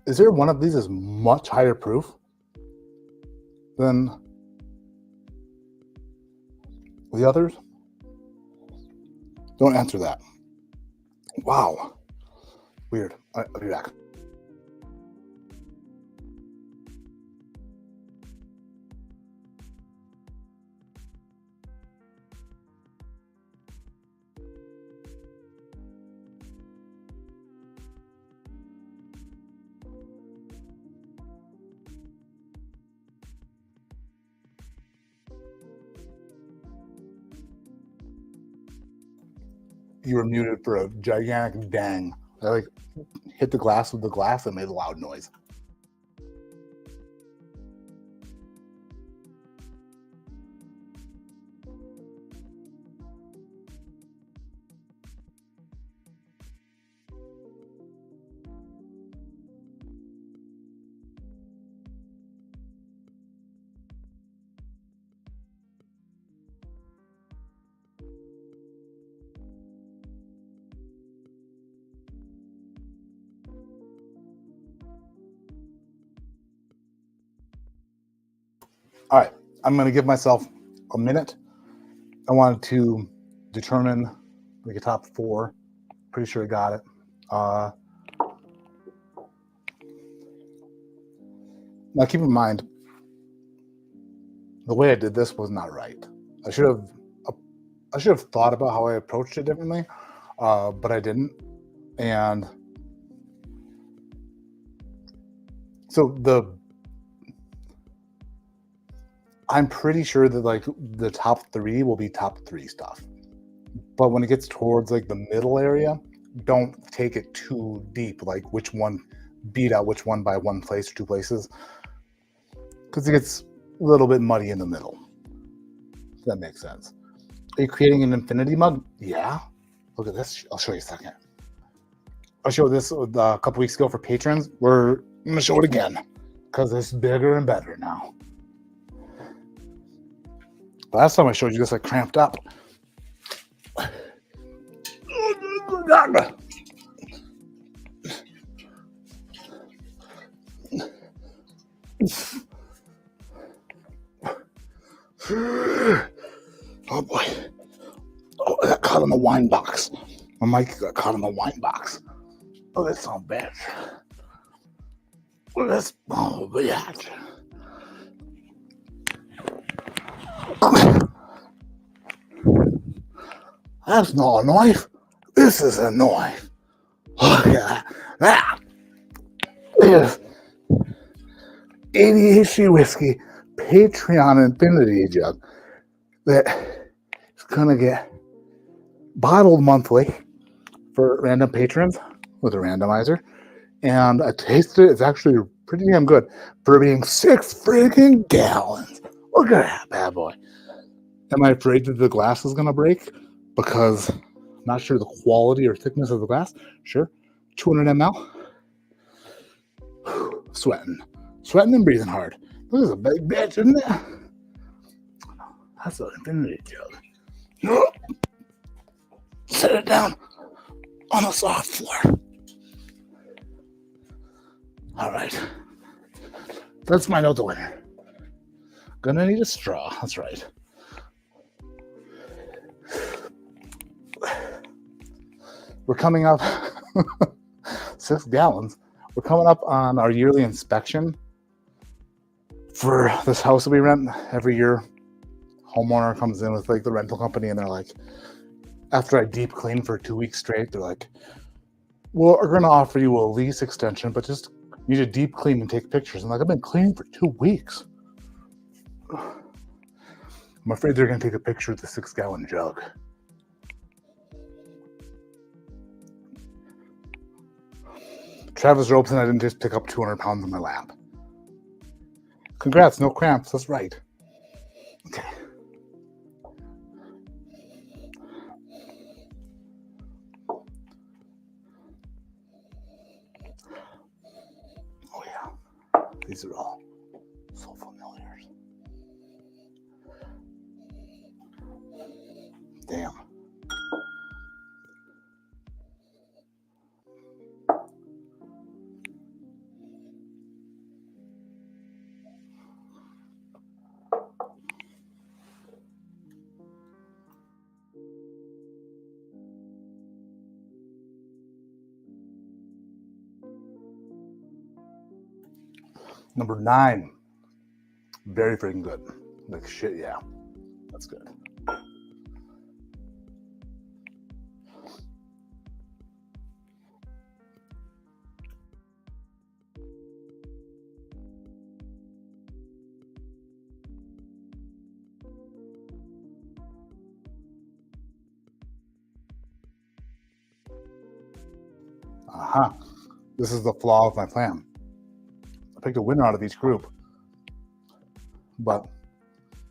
Speaker 1: Is there one of these is much higher proof than the others? Don't answer that. Wow. Weird. I'll be back. You were muted for a gigantic dang. I hit the glass with the glass and made a loud noise. All right, I'm going to give myself a minute. I wanted to determine the top 4. Pretty sure I got it. Now, keep in mind, the way I did this was not right. I should have thought about how I approached it differently, but I didn't. And so I'm pretty sure that like the top 3 will be top 3 stuff. But when it gets towards like the middle area, don't take it too deep, like which one beat out which one by 1 place or 2 places, because it gets a little bit muddy in the middle. If that makes sense. Are you creating an infinity mug? Yeah. Look at this. I'll show you a second. I showed this a couple weeks ago for patrons. I'm going to show it again because it's bigger and better now. Last time I showed you this, I cramped up. Oh boy. Oh, I got caught in the wine box. My mic got caught in the wine box. Oh, that sounds bad. Oh, that's bad. That's not a knife. This is a knife. Look at that. Is ADHD Whiskey Patreon Infinity Jug that is going to get bottled monthly for random patrons with a randomizer. And I tasted it. It's actually pretty damn good for being 6 freaking gallons. Look at that bad boy. Am I afraid that the glass is going to break? Because I'm not sure the quality or thickness of the glass. Sure. 200 ml. Sweating and breathing hard. This is a big bitch, isn't it? That's an infinity jug. Set it down on the soft floor. All right. That's my note to winner. Gonna need a straw. That's right. We're coming up 6 gallons. We're coming up on our yearly inspection for this house that we rent every year. Homeowner comes in with like the rental company and they're like, after I deep clean for 2 weeks straight, they're like, well, we're going to offer you a lease extension, but just need to deep clean and take pictures. I'm like, I've been cleaning for 2 weeks. I'm afraid they're going to take a picture of the 6-gallon jug. Travis Robeson, I didn't just pick up 200 pounds on my lap. Congrats, no cramps. That's right. Okay. Oh yeah, these are all so familiar. Damn. Number 9. Very freaking good. Like shit, yeah. That's good. Aha. This is the flaw of my plan. I picked a winner out of each group. But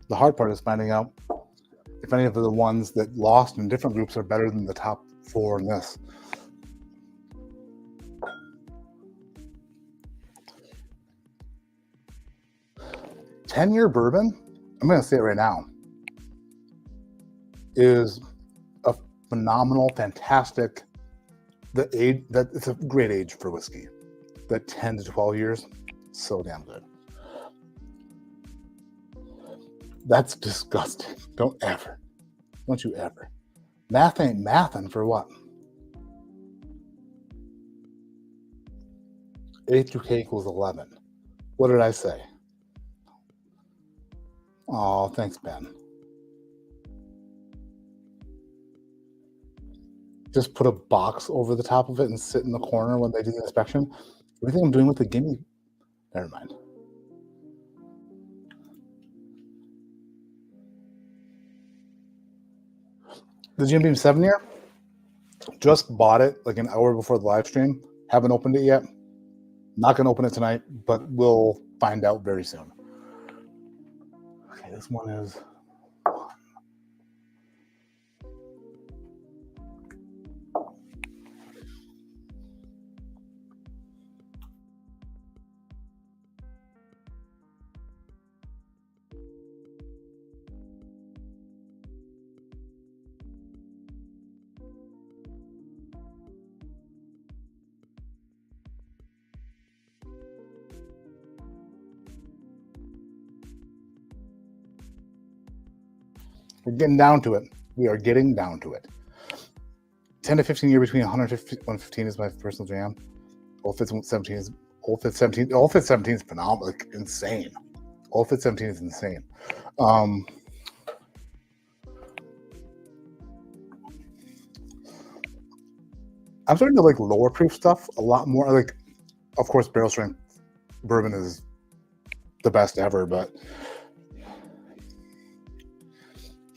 Speaker 1: the hard part is finding out if any of the ones that lost in different groups are better than the top 4 in this. Ten-year bourbon, I'm going to say it right now, is a phenomenal, fantastic, it's a great age for whiskey. That 10 to 12 years, so damn good. That's disgusting. Don't you ever. Math ain't mathin' for what? 8 through K equals 11. What did I say? Oh, thanks, Ben. Just put a box over the top of it and sit in the corner when they do the inspection. Everything I'm doing with the gimme. Never mind. The Jim Beam 7 year. Just bought it like an hour before the live stream. Haven't opened it yet. Not going to open it tonight, but we'll find out very soon. Okay, this one is... We're getting down to it. We are getting down to it. 10 to 15 year between 115 is my personal jam. Old Fit 17 is Old Fit 17. Old Fit 17 is phenomenal, like insane. Old Fit 17 is insane. I'm starting to like lower proof stuff a lot more. Like, of course, barrel strength bourbon is the best ever, but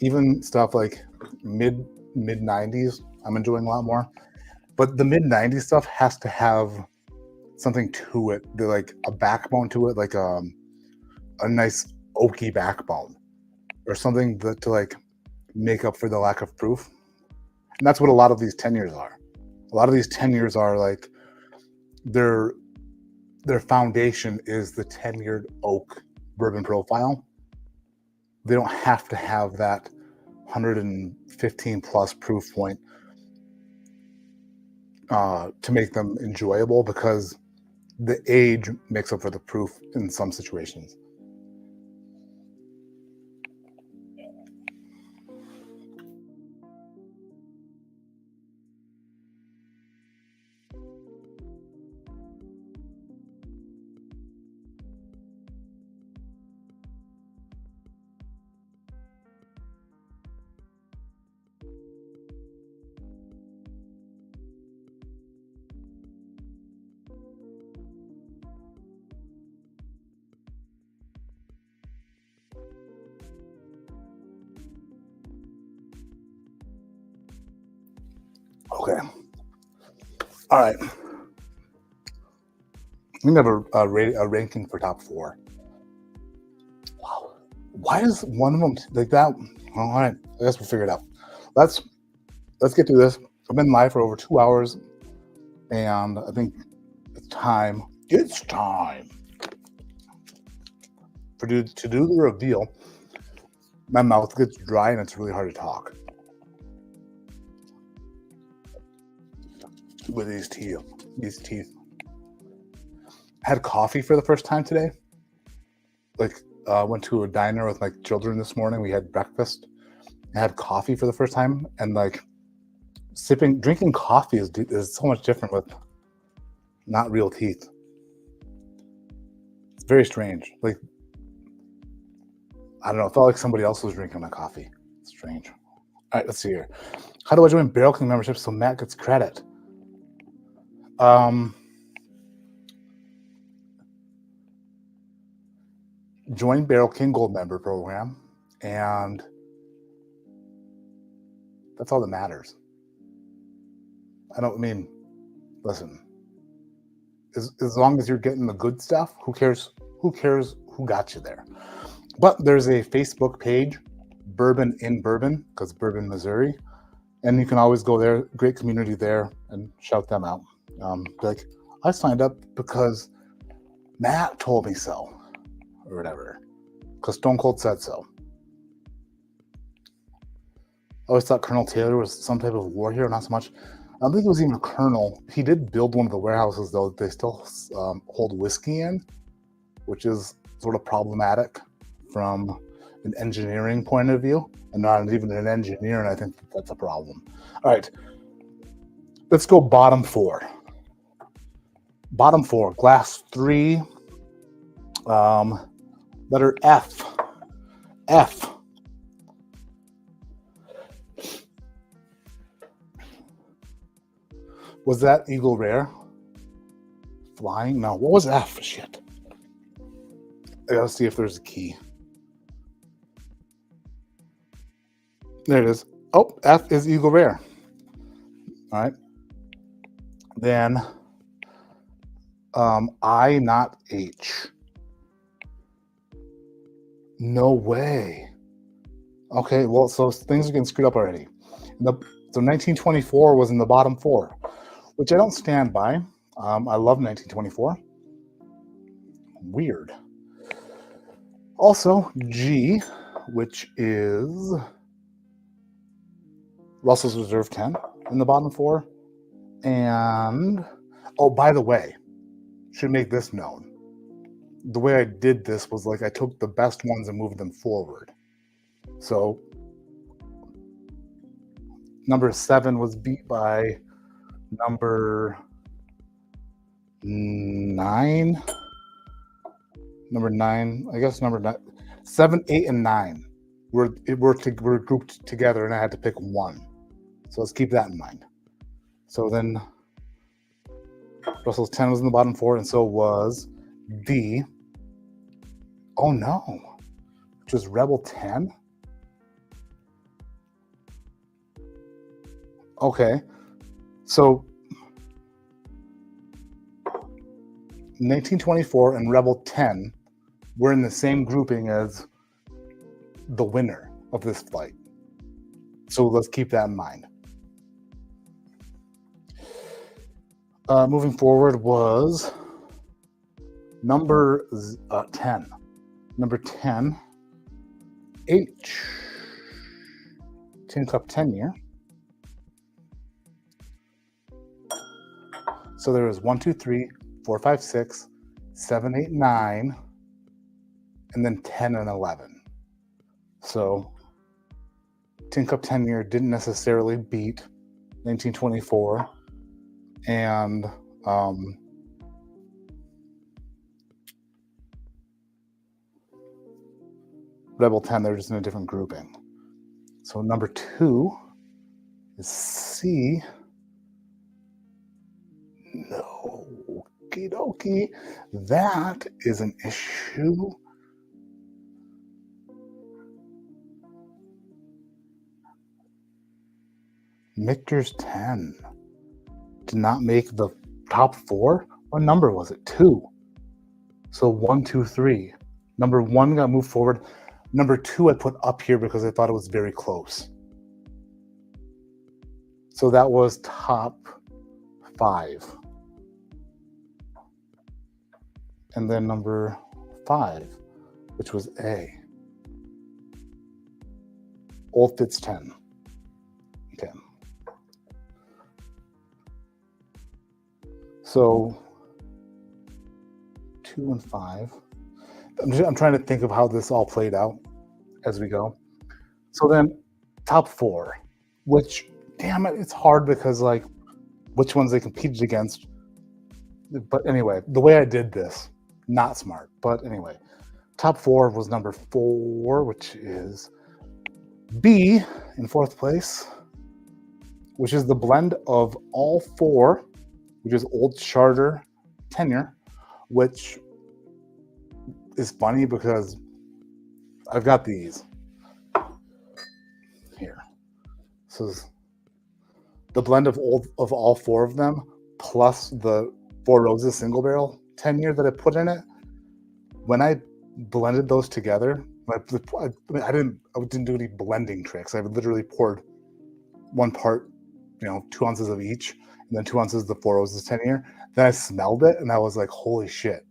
Speaker 1: even stuff like mid 90s, I'm enjoying a lot more. But the mid 90s stuff has to have something to it, like a backbone to it, like a nice oaky backbone or something that to like make up for the lack of proof. And that's what a lot of these 10 years are. A lot of these 10 years are like their foundation is the 10-year oak bourbon profile. They don't have to have that 115 plus proof point to make them enjoyable, because the age makes up for the proof in some situations. Okay. All right. We have a ranking for top 4. Wow. Why is one of them like that? All right. I guess we'll figure it out. Let's get through this. I've been live for over 2 hours, and I think it's time. It's time to do the reveal. My mouth gets dry, and it's really hard to talk with these teeth. I had coffee for the first time today. Like, went to a diner with my children this morning. We had breakfast. I had coffee for the first time, and like drinking coffee is so much different with not real teeth. It's very strange. Like, I don't know. It felt like somebody else was drinking my coffee. It's strange. All right, let's see here. How do I join Barrel King membership so Matt gets credit? Join Barrel King Gold member program, and that's all that matters. Listen, as long as you're getting the good stuff, who cares who got you there? But there's a Facebook page, Bourbon in Bourbon, because Bourbon, Missouri, and you can always go there. Great community there, and shout them out. Like, I signed up because Matt told me so, or whatever, because Stone Cold said so. I always thought Colonel Taylor was some type of war hero, not so much. I don't think he was even a colonel. He did build one of the warehouses, though, they still hold whiskey in, which is sort of problematic from an engineering point of view. And not even an engineer, and I think that's a problem. All right, let's go bottom 4. Bottom 4, glass 3, letter F. F. Was that Eagle Rare? Flying? No. What was F? Shit. I gotta see if there's a key. There it is. Oh, F is Eagle Rare. All right. Then I, not H. No way. Okay, well, so things are getting screwed up already. So 1924 was in the bottom 4, which I don't stand by. I love 1924. Weird. Also, G, which is Russell's Reserve 10 in the bottom 4. And, oh, by the way, should make this known. The way I did this was like I took the best ones and moved them forward. So number 7 was beat by number 9. Number 9, I guess number 9, 7, 8, and 9 were grouped together, and I had to pick one. So let's keep that in mind. So then Russell's 10 was in the bottom 4, and so was D. Oh no, which was Rebel 10. Okay, so 1924 and Rebel 10 were in the same grouping as the winner of this flight. So let's keep that in mind. Moving forward was number 10. Number 10, H. Tin Cup 10 year. So there was 1, 2, 3, 4, 5, 6, 7, 8, 9, and then 10 and 11. So Tin Cup 10 year didn't necessarily beat 1924, and Rebel 10, they're just in a different grouping. So number 2 is C. No, okie dokie. That is an issue. Michter's 10 did not make the top 4. What number was it? 2. So 1, 2, 3. Number 1 got moved forward. Number 2 I put up here because I thought it was very close. So that was top 5. And then number 5, which was A. Old Fitz 10. Okay. So 2 and 5. I'm trying to think of how this all played out as we go. So then top 4, which, damn it, it's hard because like which ones they competed against. But anyway, the way I did this, not smart. But anyway, top 4 was number 4, which is B in 4th place, which is the blend of all 4, which is Old Charter tenure, which is funny because I've got these here. So this is the blend of all 4 of them, plus the 4 Roses single barrel tenure that I put in it. When I blended those together, I didn't do any blending tricks. I literally poured 1 part, 2 ounces of each, and then 2 ounces of the 4 Roses tenure. Then I smelled it, and I was like, holy shit.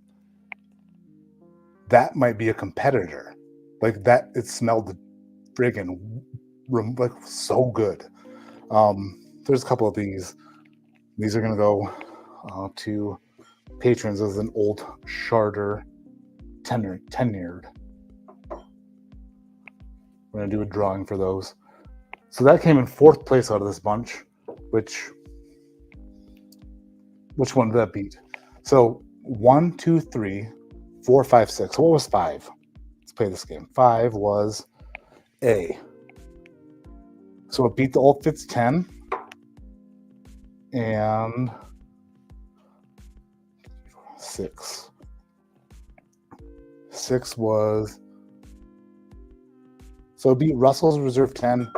Speaker 1: That might be a competitor. Like that, it smelled friggin' like so good. There's a couple of these. These are gonna go to patrons as an Old Charter tenured. We're gonna do a drawing for those. So that came in 4th place out of this bunch. Which one did that beat? So 1, 2, 3, 4, 5, 6. So what was 5? Let's play this game. 5 was A. So it beat the Old Fitz 10. And 6. 6 was... So it beat Russell's Reserve 10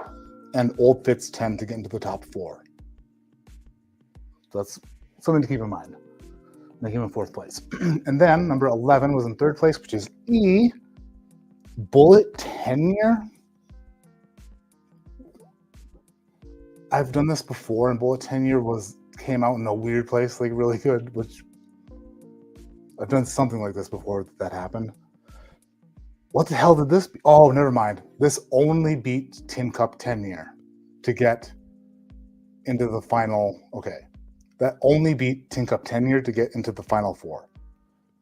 Speaker 1: and Old Fitz 10 to get into the top 4. So that's something to keep in mind. Make him in 4th place. And then number 11 was in 3rd place, which is E, Bullet 10-year. I've done this before, and Bullet 10-year came out in a weird place, like really good, which I've done something like this before that happened. What the hell did this be? Oh, never mind. This only beat Tin Cup 10-year to get into the final. Okay. That only beat Tin Cup 10-year to get into the final 4.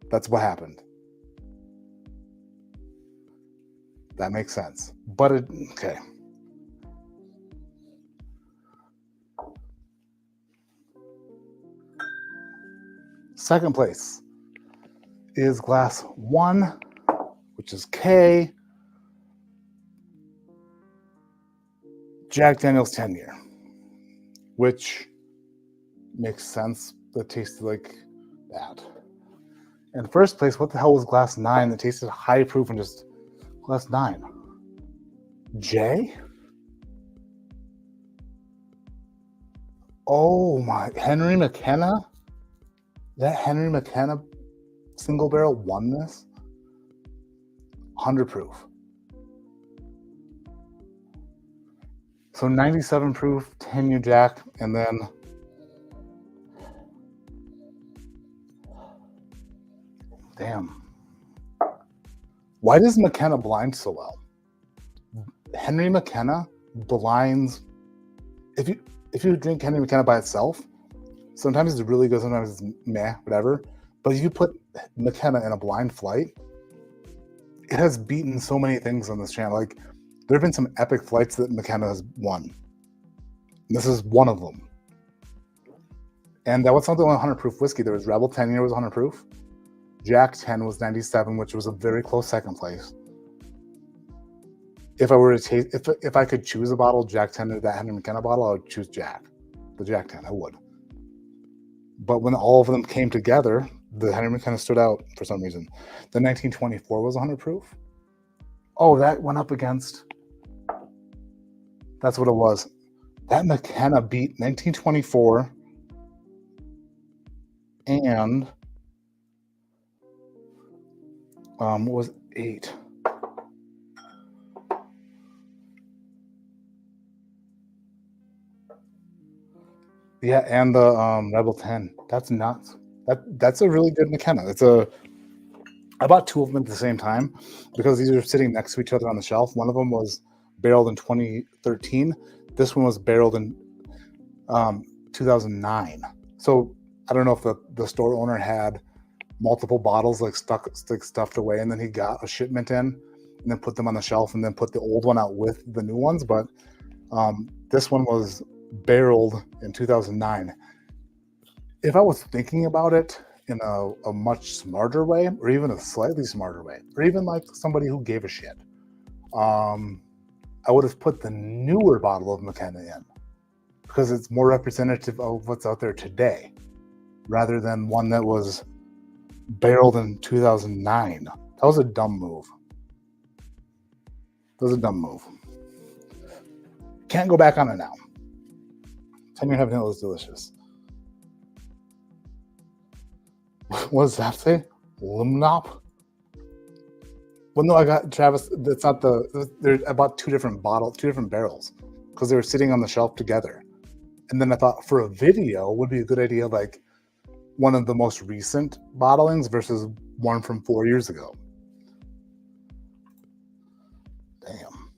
Speaker 1: That's what happened. That makes sense. But okay. Second place is glass 1, which is K, Jack Daniel's 10-year, which makes sense. That tasted like that. In first place, what the hell was glass 9 that tasted high proof and just glass 9? J? Oh my, Henry McKenna? That Henry McKenna single barrel won this? 100 proof. So 97 proof, 10-year Jack, and then damn. Why does McKenna blind so well? Henry McKenna blinds. If you drink Henry McKenna by itself, sometimes it's really good, sometimes it's meh, whatever. But if you put McKenna in a blind flight, it has beaten so many things on this channel. Like, there have been some epic flights that McKenna has won. This is one of them. And that was something like 100 proof whiskey. There was Rebel 10-year was 100 proof. Jack 10 was 97, which was a very close second place. If I were to taste, if I could choose a bottle, Jack 10 or that Henry McKenna bottle, I would choose Jack. The Jack 10, I would. But when all of them came together, the Henry McKenna stood out for some reason. The 1924 was 100 proof. Oh, that went up against. That's what it was. That McKenna beat 1924 and what was 8? Yeah, and the Rebel 10. That's nuts. That's a really good McKenna. I bought 2 of them at the same time because these are sitting next to each other on the shelf. One of them was barreled in 2013. This one was barreled in 2009. So I don't know if the store owner had multiple bottles stuffed away, and then he got a shipment in and then put them on the shelf and then put the old one out with the new ones. But this one was barreled in 2009. If I was thinking about it in a much smarter way, or even a slightly smarter way, or even like somebody who gave a shit, I would have put the newer bottle of McKenna in because it's more representative of what's out there today rather than one that was barreled in 2009. That was a dumb move. Can't go back on it now. 10-year vanilla is delicious. What does that say? Limnop? Well, no, I got Travis. That's not I bought 2 different barrels because they were sitting on the shelf together. And then I thought for a video would be a good idea, like one of the most recent bottlings versus one from 4 years ago. Damn.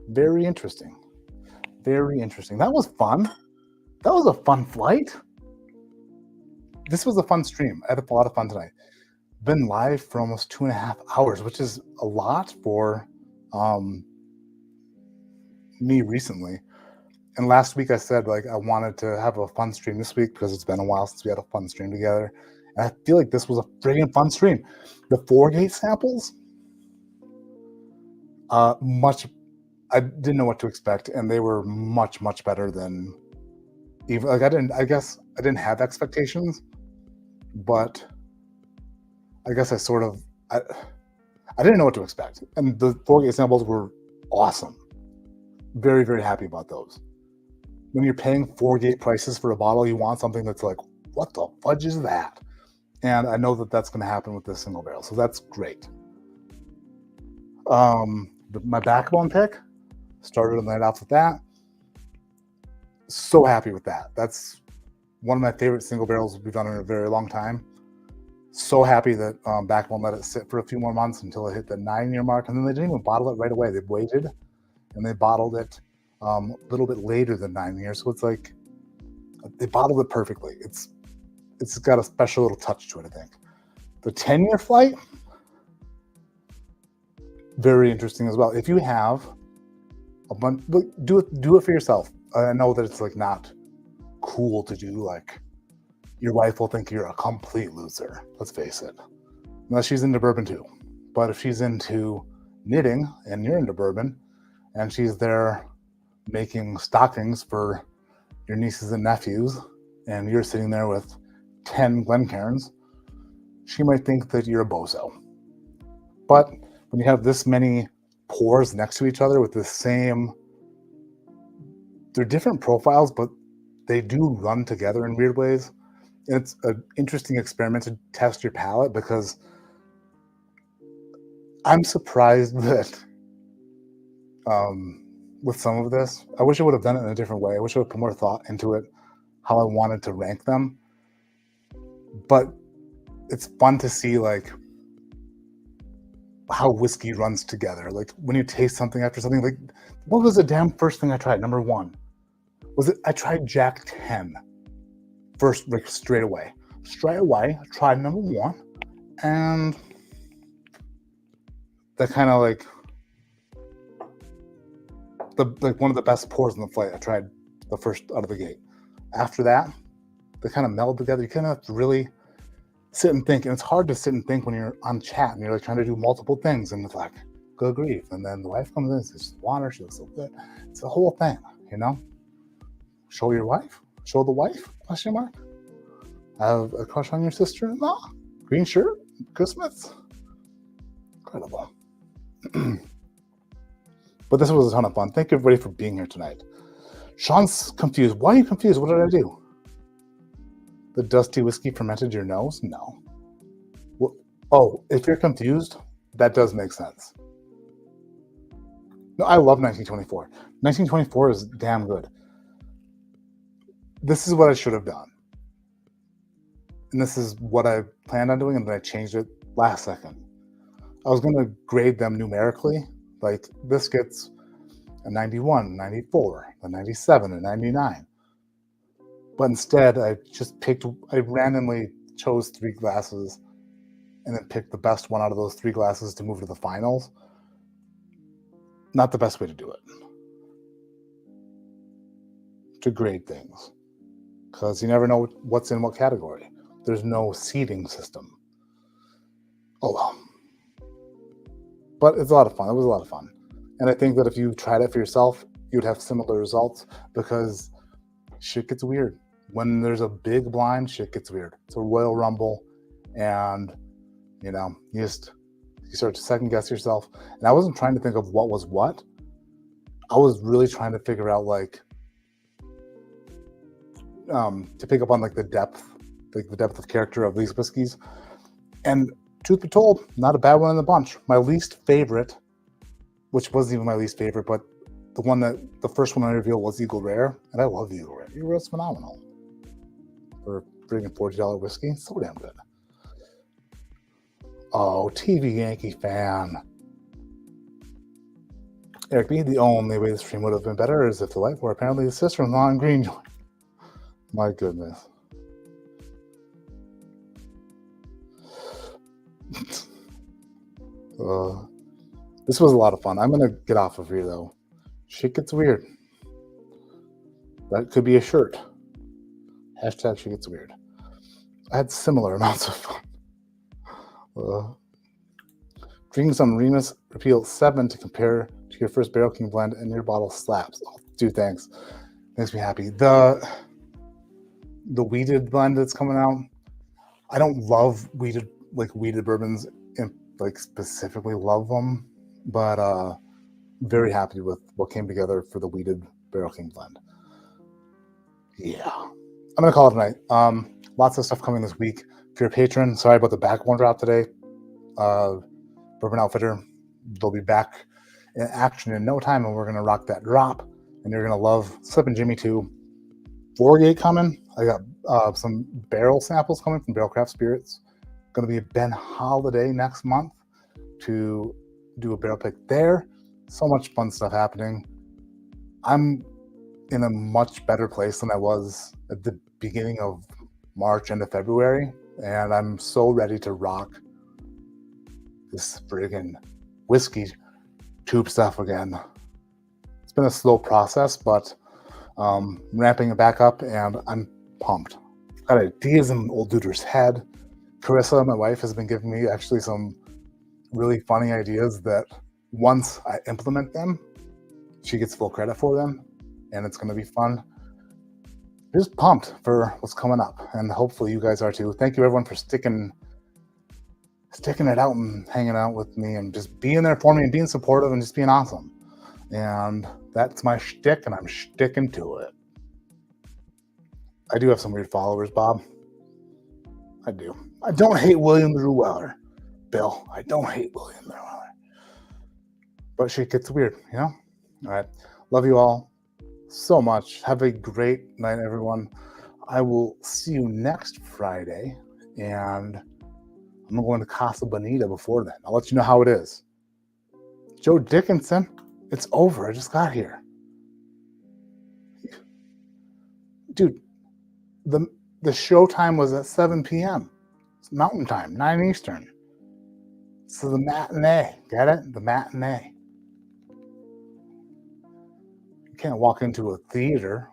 Speaker 1: Very interesting. That was fun. That was a fun flight. This was a fun stream. I had a lot of fun tonight. Been live for almost 2.5 hours, which is a lot for me recently. And last week I said like I wanted to have a fun stream this week because it's been a while since we had a fun stream together. And I feel like this was a friggin' fun stream. The 4-gate samples, I didn't know what to expect, and they were much, much better than even like I guess I didn't have expectations, but I guess I I didn't know what to expect. And the 4-gate samples were awesome. Very, very happy about those. When you're paying 4-gate prices for a bottle, you want something that's like, what the fudge is that? And I know that that's going to happen with this single barrel. So that's great. My backbone pick, started the night off with that. So happy with that. That's one of my favorite single barrels we've done in a very long time. So happy that Backbone let it sit for a few more months until it hit the 9-year mark. And then they didn't even bottle it right away. They waited and they bottled it a little bit later than 9 years. So it's like they bottled it perfectly. It's got a special little touch to it, I think. The 10-year flight, very interesting as well. If you have a bunch, do it for yourself. I know that it's like not cool to do. Like your wife will think you're a complete loser. Let's face it. Unless she's into bourbon too. But if she's into knitting and you're into bourbon, and she's there making stockings for your nieces and nephews, and you're sitting there with 10 Glencairns, she might think that you're a bozo. But when you have this many pours next to each other with the same, they're different profiles, but they do run together in weird ways. And it's an interesting experiment to test your palate, because I'm surprised that with some of this, I wish I would have done it in a different way. I wish I would put more thought into it, how I wanted to rank them. But it's fun to see like how whiskey runs together. Like when you taste something after something, like what was the damn first thing I tried? Number one, was it I tried Jack 10 first, like straight away. I tried number one, and that kind of like one of the best pours in the flight. I tried the first out of the gate. After that, they kind of meld together. You kind of have to really sit and think, and it's hard to sit and think when you're on chat and you're like trying to do multiple things, and it's like, good grief. And then the wife comes in and says, water, she looks so good. It's a whole thing, you know? Show your wife? Show the wife? Question mark? I have a crush on your sister-in-law? Green shirt? Christmas? Incredible. But this was a ton of fun. Thank you everybody for being here tonight. Sean's confused. Why are you confused? What did I do? The dusty whiskey fermented your nose? No. Well, oh, if you're confused, that does make sense. No, I love 1924. 1924 is damn good. This is what I should have done. And this is what I planned on doing, and then I changed it last second. I was going to grade them numerically. Like this gets a 91, 94, a 97, a 99. But instead, I randomly chose 3 glasses and then picked the best one out of those 3 glasses to move to the finals. Not the best way to do it. To grade things. Because you never know what's in what category. There's no seeding system. Oh well. But it's a lot of fun. It was a lot of fun. And I think that if you tried it for yourself, you'd have similar results, because shit gets weird. When there's a big blind, shit gets weird. It's a Royal Rumble, and you know, you start to second guess yourself. And I wasn't trying to think of what was what. I was really trying to figure out like to pick up on like the depth of character of these whiskeys. And truth be told, not a bad one in the bunch. My least favorite, which wasn't even my least favorite, but the first one I revealed was Eagle Rare, and I love Eagle Rare. Eagle Rare is phenomenal. For freaking $40 whiskey, it's so damn good. Oh, TV Yankee fan. Eric B, the only way the stream would have been better is if the wife were apparently the sister-in-law in green. My goodness. This was a lot of fun. I'm gonna get off of here though. Shit gets weird. That could be a shirt. Hashtag shit gets weird. I had similar amounts of fun. Drinking some Remus Repeal 7 to compare to your first Barrel King blend, and your bottle slaps. Oh, dude, thanks. Makes me happy. The weeded blend that's coming out, I don't love weeded bourbons like specifically love them, but very happy with what came together for the Weeded Barrel King blend. Yeah, I'm gonna call it a night. Lots of stuff coming this week. If you're a patron, sorry about the backbone drop today. Bourbon Outfitter, they'll be back in action in no time, and we're gonna rock that drop. And you're gonna love Slip and Jimmy too. Wargate coming. I got some barrel samples coming from Barrel Craft Spirits. Gonna be a Ben Holiday next month to do a barrel pick there. So much fun stuff happening. I'm in a much better place than I was at the beginning of March, end of February, and I'm so ready to rock this friggin' whiskey tube stuff again. It's been a slow process, but ramping it back up, and I'm pumped. Got ideas in old Duder's head. Carissa, my wife, has been giving me actually some really funny ideas that once I implement them, she gets full credit for them, and it's going to be fun. Just pumped for what's coming up, and hopefully you guys are too. Thank you everyone for sticking it out and hanging out with me and just being there for me and being supportive and just being awesome. And that's my shtick, and I'm sticking to it. I do have some weird followers, Bob. I do. I don't hate William Drew Weller, Bill. I don't hate William Drew Weller. But shit gets weird, you know? All right. Love you all so much. Have a great night, everyone. I will see you next Friday, and I'm going to Casa Bonita before then. I'll let you know how it is. Joe Dickinson, it's over. I just got here. Dude, the show time was at 7 p.m. It's Mountain Time, 9 Eastern. So the matinee, get it? The matinee. You can't walk into a theater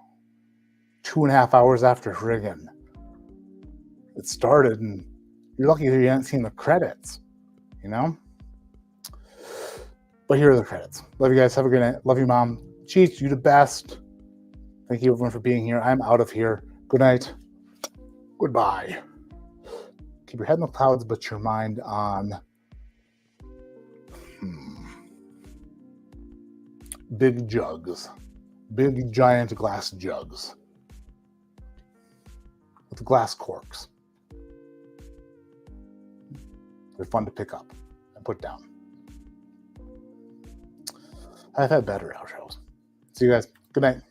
Speaker 1: 2.5 hours after friggin' it started, and you're lucky that you haven't seen the credits, you know? But here are the credits. Love you guys. Have a good night. Love you, Mom. Cheech, you the best. Thank you, everyone, for being here. I'm out of here. Good night. Goodbye. Keep your head in the clouds, but your mind on big jugs. Big, giant glass jugs. With glass corks. They're fun to pick up and put down. I've had better outros. See you guys. Good night.